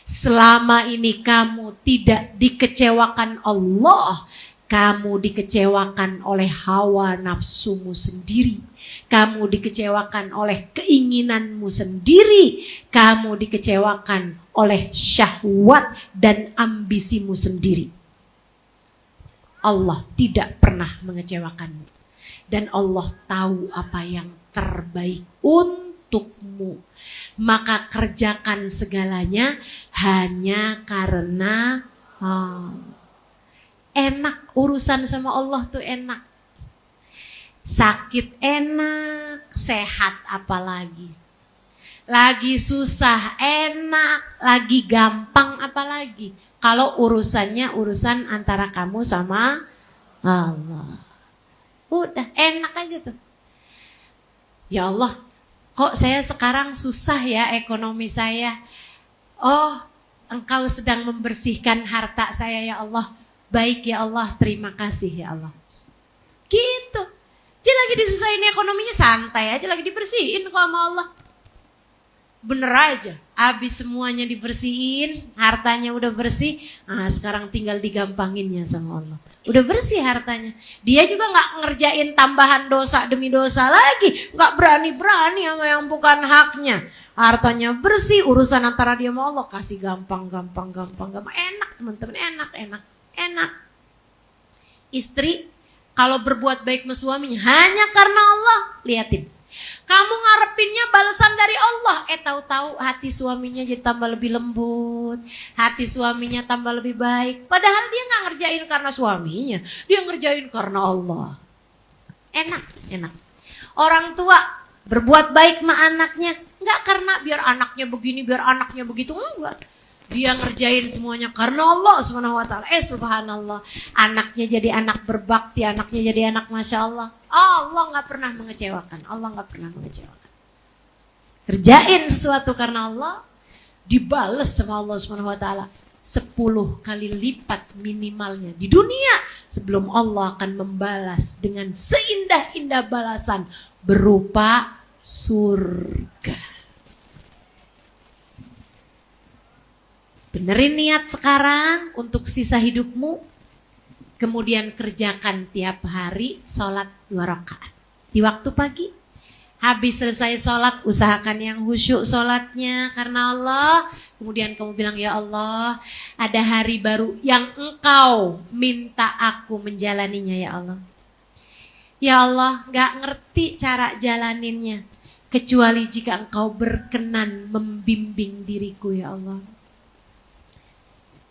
Selama ini kamu tidak dikecewakan Allah, kamu dikecewakan oleh hawa nafsumu sendiri. Kamu dikecewakan oleh keinginanmu sendiri. Kamu dikecewakan oleh syahwat dan ambisimu sendiri. Allah tidak pernah mengecewakanmu. Dan Allah tahu apa yang terbaik untukmu. Maka kerjakan segalanya hanya karena enak. Urusan sama Allah tuh enak. Sakit enak, sehat apalagi. Lagi susah enak, lagi gampang apalagi. Kalau urusannya urusan antara kamu sama Allah. Udah enak aja tuh. Ya Allah, kok saya sekarang susah ya ekonomi saya. Oh, Engkau sedang membersihkan harta saya ya Allah. Baik ya Allah, terima kasih ya Allah. Gitu. Dia lagi disusahin ekonominya, santai aja, lagi dibersihin kok sama Allah. Bener aja, habis semuanya dibersihin, hartanya udah bersih, nah sekarang tinggal digampanginnya sama Allah. Udah bersih hartanya. Dia juga gak ngerjain tambahan dosa demi dosa lagi, gak berani-berani sama yang bukan haknya. Hartanya bersih, urusan antara dia sama Allah, kasih gampang. Enak teman-teman, enak. Istri kalau berbuat baik sama suaminya hanya karena Allah, liatin. Kamu ngarepinnya balasan dari Allah, tahu-tahu hati suaminya jadi tambah lebih lembut, hati suaminya tambah lebih baik. Padahal dia nggak ngerjain karena suaminya, dia ngerjain karena Allah. Enak. Orang tua berbuat baik sama anaknya, nggak karena biar anaknya begini, biar anaknya begitu, enggak. Dia ngerjain semuanya karena Allah SWT. Subhanallah. Anaknya jadi anak berbakti, anaknya jadi anak Masya Allah. Allah gak pernah mengecewakan. Kerjain sesuatu karena Allah, dibales sama Allah SWT 10 kali lipat minimalnya di dunia, sebelum Allah akan membalas dengan seindah-indah balasan berupa surga. Benerin niat sekarang untuk sisa hidupmu. Kemudian kerjakan tiap hari sholat 2 rakaat. Di waktu pagi. Habis selesai sholat, usahakan yang khusyuk sholatnya karena Allah. Kemudian kamu bilang, ya Allah, ada hari baru yang Engkau minta aku menjalaninya ya Allah. Ya Allah, gak ngerti cara jalaninnya. Kecuali jika Engkau berkenan membimbing diriku ya Allah.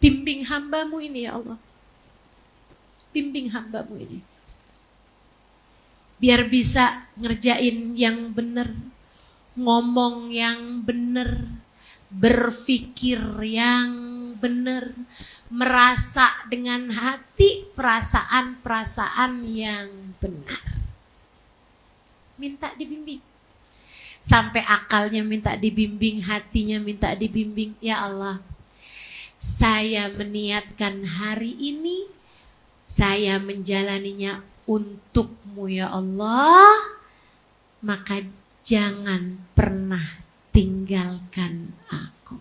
Bimbing hambamu ini ya Allah. Bimbing hambamu ini. Biar bisa ngerjain yang benar. Ngomong yang benar. Berpikir yang benar. Merasa dengan hati perasaan-perasaan yang benar. Minta dibimbing. Sampai akalnya minta dibimbing, hatinya minta dibimbing. Ya Allah, saya meniatkan hari ini, saya menjalaninya untuk-Mu ya Allah, maka jangan pernah tinggalkan aku.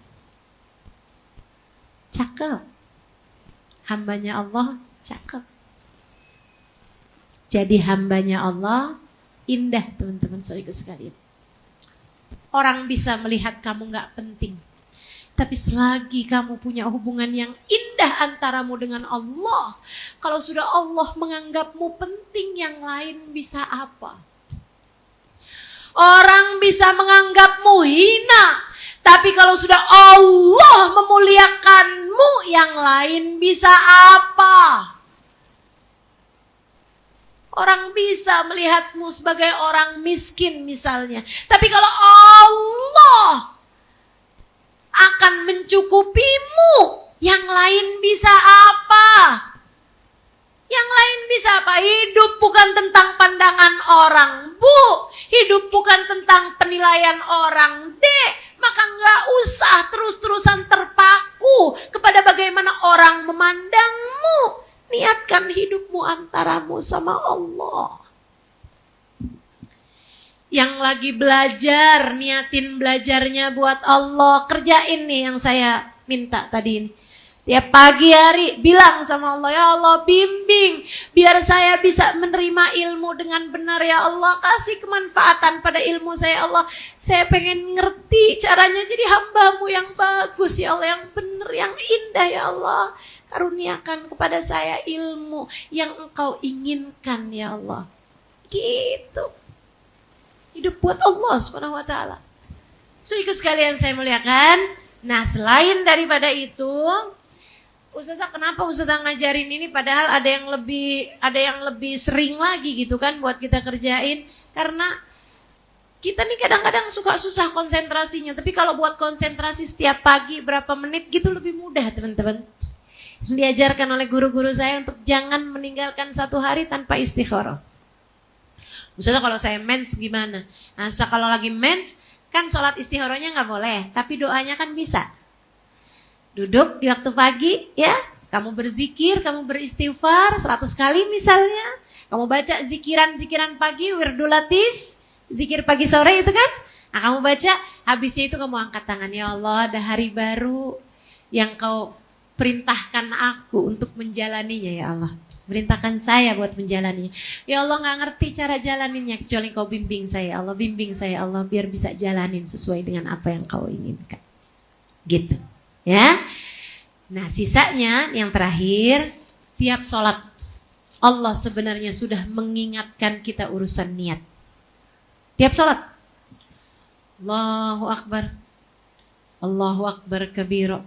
Cakep. Hambanya Allah cakep. Jadi hambanya Allah indah teman-teman saudara sekalian. Orang bisa melihat kamu gak penting. Tapi selagi kamu punya hubungan yang indah antaramu dengan Allah, kalau sudah Allah menganggapmu penting, yang lain bisa apa? Orang bisa menganggapmu hina, tapi kalau sudah Allah memuliakanmu, yang lain bisa apa? Orang bisa melihatmu sebagai orang miskin misalnya, tapi kalau Allah akan mencukupimu, yang lain bisa apa? Yang lain bisa apa? Hidup bukan tentang pandangan orang, Bu. Hidup bukan tentang penilaian orang, Dek. Maka gak usah terus-terusan terpaku kepada bagaimana orang memandangmu. Niatkan hidupmu antaramu sama Allah. Yang lagi belajar, niatin belajarnya buat Allah. Kerjain nih yang saya minta tadi ini. Tiap pagi hari bilang sama Allah, ya Allah bimbing. Biar saya bisa menerima ilmu dengan benar ya Allah. Kasih kemanfaatan pada ilmu saya Allah. Saya pengen ngerti caranya jadi hamba-Mu yang bagus ya Allah. Yang benar, yang indah ya Allah. Karuniakan kepada saya ilmu yang Engkau inginkan ya Allah. Gitu. Hidup buat Allah SWT. Saudara sekalian saya muliakan. Nah, selain daripada itu, Ustazah, kenapa Ustazah ngajarin ini padahal ada yang lebih sering lagi gitu kan buat kita kerjain? Karena kita nih kadang-kadang suka susah konsentrasinya, tapi kalau buat konsentrasi setiap pagi berapa menit gitu lebih mudah, teman-teman. Diajarkan oleh guru-guru saya untuk jangan meninggalkan satu hari tanpa istikharah. Ustazah, kalau saya mens gimana? Nah, kalau lagi mens kan sholat istikharahnya nggak boleh, tapi doanya kan bisa. Duduk di waktu pagi ya, kamu berzikir, kamu beristighfar 100 kali misalnya. Kamu baca zikiran pagi, wirdul latif, zikir pagi sore itu kan. Nah, kamu baca, habisnya itu kamu angkat tangan. Ya Allah, ada hari baru yang kau perintahkan aku untuk menjalaninya ya Allah. Perintahkan saya buat menjalaninya. Ya Allah, gak ngerti cara jalaninnya kecuali kau bimbing saya. Allah, bimbing saya Allah biar bisa jalanin sesuai dengan apa yang kau inginkan. Gitu. Ya, nah sisanya yang terakhir, tiap sholat Allah sebenarnya sudah mengingatkan kita urusan niat. Tiap sholat, Allahu Akbar, Allahu Akbar kabira,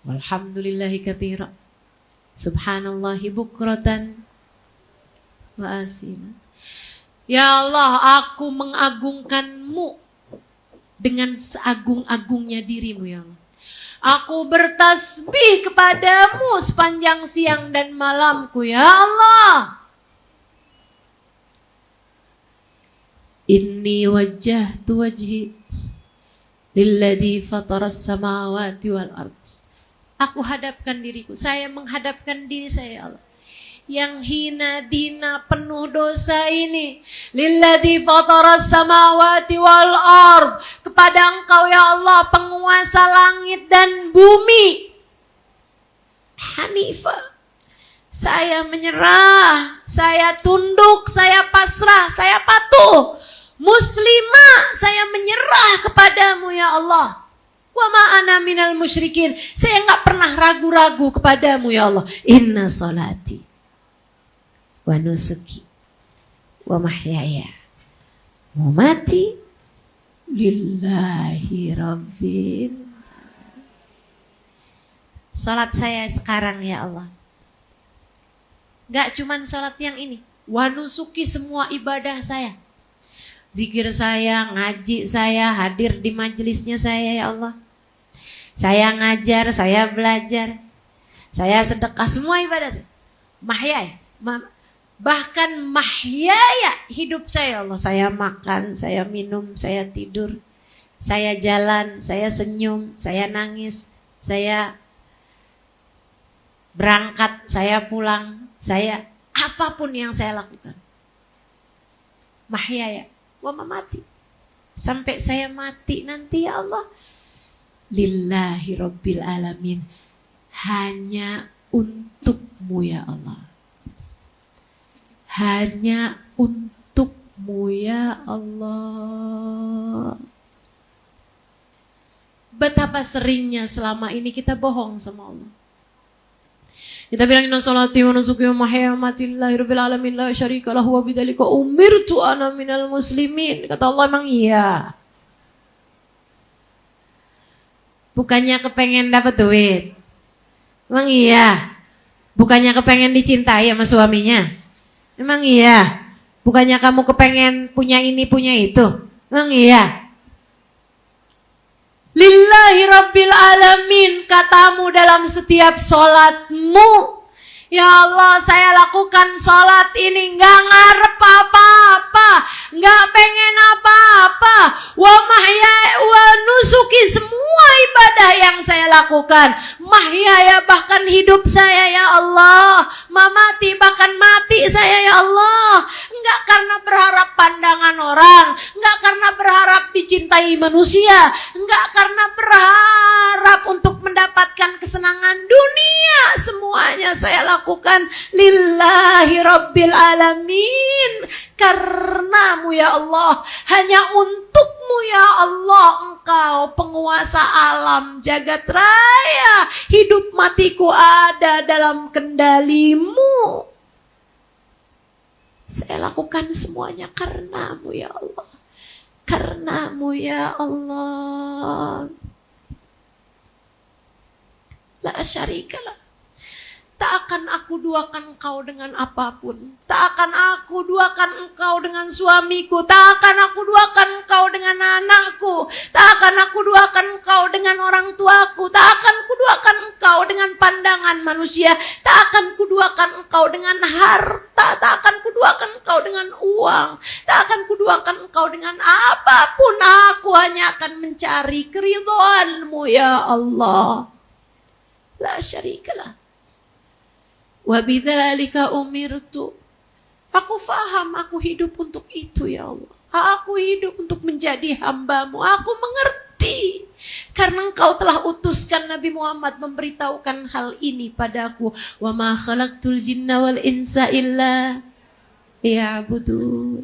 walhamdulillahi katsira, subhanallahi bukratan wa asila. Ya Allah, aku mengagungkanmu dengan seagung-agungnya dirimu ya Allah. Aku bertasbih kepadamu sepanjang siang dan malamku ya Allah. Inni wajjahtu wajhi lilladzi fataras samawati wal ard. Aku hadapkan diriku, saya menghadapkan diri saya ya Allah, yang hina dina penuh dosa ini, lilladzi fataras samawati wal ard, kepada Engkau ya Allah penguasa langit dan bumi. Hanifah, saya menyerah, saya tunduk, saya pasrah, saya patuh. Muslimah, saya menyerah kepadamu ya Allah. Wa ma ana minal musyrikin, saya enggak pernah ragu-ragu kepadamu ya Allah. Inna salati wa nusuki wa mahyaya wa mati lillahi rabbil. Salat saya sekarang ya Allah, gak cuman salat yang ini, wa nusuki, semua ibadah saya, zikir saya, ngaji saya, hadir di majelisnya saya ya Allah, saya ngajar, saya belajar, saya sedekah, semua ibadah saya, mahyaya, bahkan mahyaya, hidup saya Allah, saya makan, saya minum, saya tidur, saya jalan, saya senyum, saya nangis, saya berangkat, saya pulang, saya apapun yang saya lakukan, mahyaya wa mamati, sampai saya mati nanti ya Allah, lillahi rabbil alamin, hanya untukmu ya Allah. Hanya untukmu ya Allah. Betapa seringnya selama ini kita bohong sama Allah. Kita bilang inna salati wa nusuki wa mahyaya wa mamati lillahi rabbil alamin la syarika lahu wa bidzalika umirtu ana minal muslimin. Kata Allah, emang iya? Bukannya kepengen dapat duit? Emang iya? Bukannya kepengen dicintai sama suaminya? Emang iya? Bukannya kamu kepengen punya ini, punya itu? Emang iya? Lillahi rabbil alamin, katamu dalam setiap sholatmu. Ya Allah, saya lakukan sholat ini gak ngarep apa-apa, gak pengen apa-apa. Wa mahyaya wa nusuki, semua ibadah yang saya lakukan, mahyaya bahkan hidup saya ya Allah, mamati bahkan mati saya ya Allah. Enggak karena berharap pandangan orang, enggak karena berharap dicintai manusia, enggak karena berharap untuk mendapatkan kesenangan dunia. Semuanya saya lakukan lillahi rabbil alamin, karenamu ya Allah, hanya untukmu ya Allah. Engkau penguasa alam jagat raya, hidup matiku ada dalam kendalimu. Saya lakukan semuanya karenamu ya Allah, karenamu ya Allah. La syarikalah, Tak akan aku duakan engkau dengan apapun. Tak akan aku duakan engkau dengan suamiku. Tak akan aku duakan engkau dengan anakku. Tak akan aku duakan engkau dengan orang tuaku. Tak akan aku duakan engkau dengan pandangan manusia. Tak akan kuduakan engkau dengan harta. Tak akan kuduakan engkau dengan uang. Tak akan kuduakan engkau dengan apapun. Aku hanya akan mencari keridhaanmu ya Allah. La syarikalah. Wabidzalika umirtu. Aku faham, aku hidup untuk itu ya Allah. Aku hidup untuk menjadi hamba-Mu. Aku mengerti. Karena Engkau telah utuskan Nabi Muhammad memberitahukan hal ini padaku. Wa ma khalaqtul jinna wal insa illa liya'budun.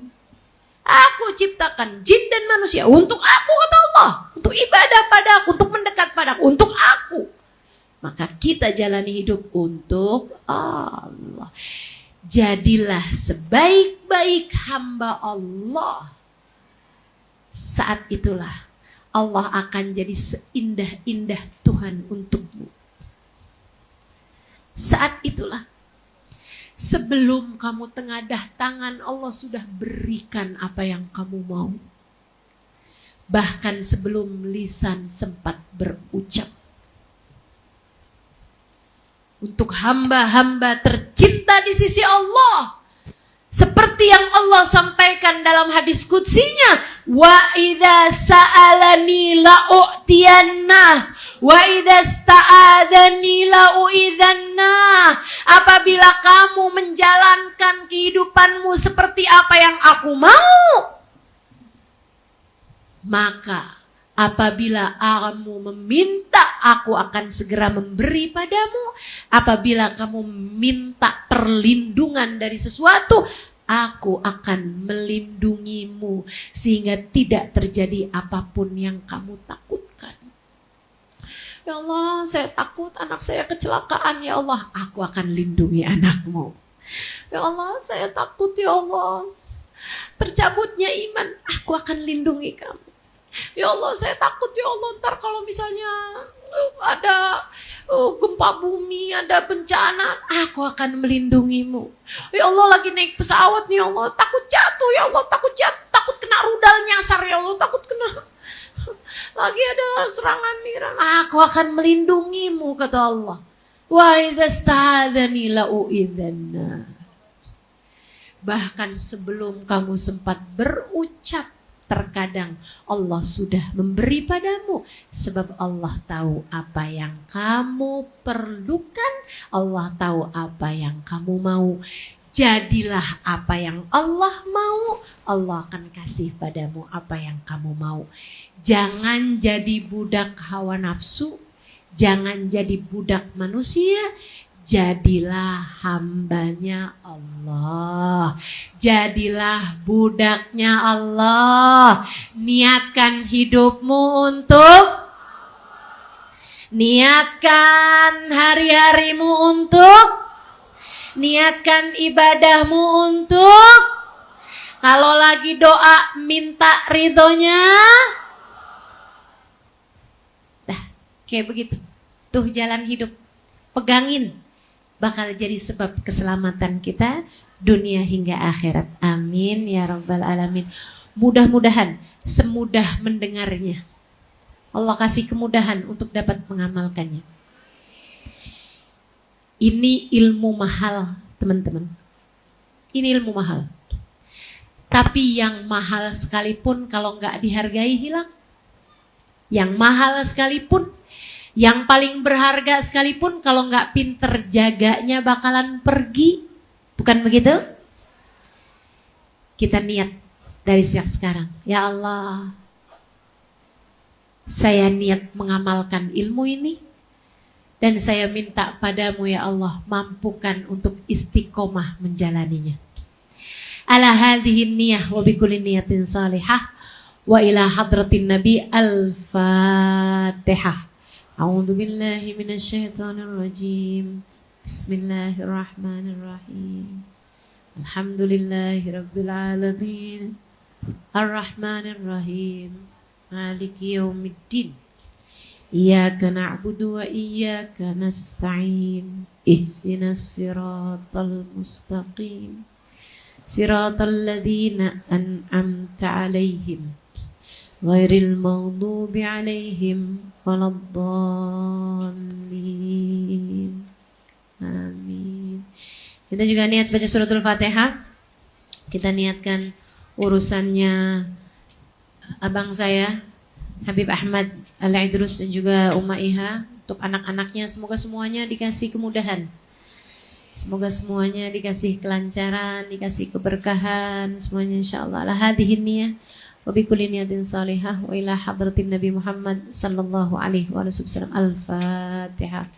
Aku ciptakan jin dan manusia untuk aku, kata Allah. Untuk ibadah padaku, untuk mendekat padaku, untuk aku. Maka kita jalani hidup untuk Allah. Jadilah sebaik-baik hamba Allah. Saat itulah Allah akan jadi seindah-indah Tuhan untukmu. Saat itulah sebelum kamu tengadah tangan, Allah sudah berikan apa yang kamu mau. Bahkan sebelum lisan sempat berucap. Untuk hamba-hamba tercinta di sisi Allah. Seperti yang Allah sampaikan dalam hadis qudsinya. Wa idza sa'alani la'u'tiyanna. Wa idza sta'adani la'u'idhanna. Apabila kamu menjalankan kehidupanmu seperti apa yang aku mau, maka apabila kamu meminta, aku akan segera memberi padamu. Apabila kamu minta perlindungan dari sesuatu, aku akan melindungimu sehingga tidak terjadi apapun yang kamu takutkan. Ya Allah, saya takut anak saya kecelakaan. Ya Allah, aku akan lindungi anakmu. Ya Allah, saya takut ya Allah tercabutnya iman. Aku akan lindungi kamu. Ya Allah, saya takut ya Allah, ntar kalau misalnya ada gempa bumi, ada bencana, aku akan melindungimu. Ya Allah, lagi naik pesawat nih ya Allah, takut jatuh ya Allah, takut kena rudal nyasar ya Allah, takut kena lagi ada serangan Iran, aku akan melindungimu, kata Allah. Wa idza sta'adzani la'u'idhanna. Bahkan sebelum kamu sempat berucap, terkadang Allah sudah memberi padamu. Sebab Allah tahu apa yang kamu perlukan. Allah tahu apa yang kamu mau. Jadilah apa yang Allah mau. Allah akan kasih padamu apa yang kamu mau. Jangan jadi budak hawa nafsu. Jangan jadi budak manusia. Jadilah hambanya Allah. Jadilah budaknya Allah. Niatkan hidupmu untuk, niatkan hari-harimu untuk, niatkan ibadahmu untuk. Kalau lagi doa minta ridhonya. Dah, kayak begitu. Tuh jalan hidup. Pegangin. Bakal jadi sebab keselamatan kita dunia hingga akhirat. Amin ya rabbal alamin. Mudah-mudahan semudah mendengarnya, Allah kasih kemudahan untuk dapat mengamalkannya. Ini ilmu mahal, teman-teman. Ini ilmu mahal. Tapi yang mahal sekalipun kalau nggak dihargai hilang. Yang mahal sekalipun, yang paling berharga sekalipun kalau nggak pinter jaganya bakalan pergi. Bukan begitu? Kita niat dari sejak sekarang. Ya Allah, saya niat mengamalkan ilmu ini. Dan saya minta padamu ya Allah, mampukan untuk istiqomah menjalaninya. Ala hadhihi niyah wa bikulli niyatin salihah. Wa ila hadratin nabi al-fatihah. A'udzu billahi minasyaitonir rajim. Bismillahirrahmanirrahim. Alhamdulillahirabbil alamin. Arrahmanir rahim. Maliki yaumiddin. Iyyaka na'budu wa iyyaka nasta'in. ihdinas siratal mustaqim siratal ladzina an'amta 'alaihim ghairil maghdubi 'alaihim waladdallin. Amin. Kita juga niat baca suratul Fatihah. Kita niatkan urusannya abang saya Habib Ahmad Al-Idrus dan juga Umma Iha, untuk anak-anaknya, semoga semuanya dikasih kemudahan, semoga semuanya dikasih kelancaran, dikasih keberkahan semuanya insyaallah. Ala hadhihi niyah wa bi kulli niyatin salihah wa ila hadratin Nabi Muhammad sallallahu alaihi wasallam. Al-Fatihah.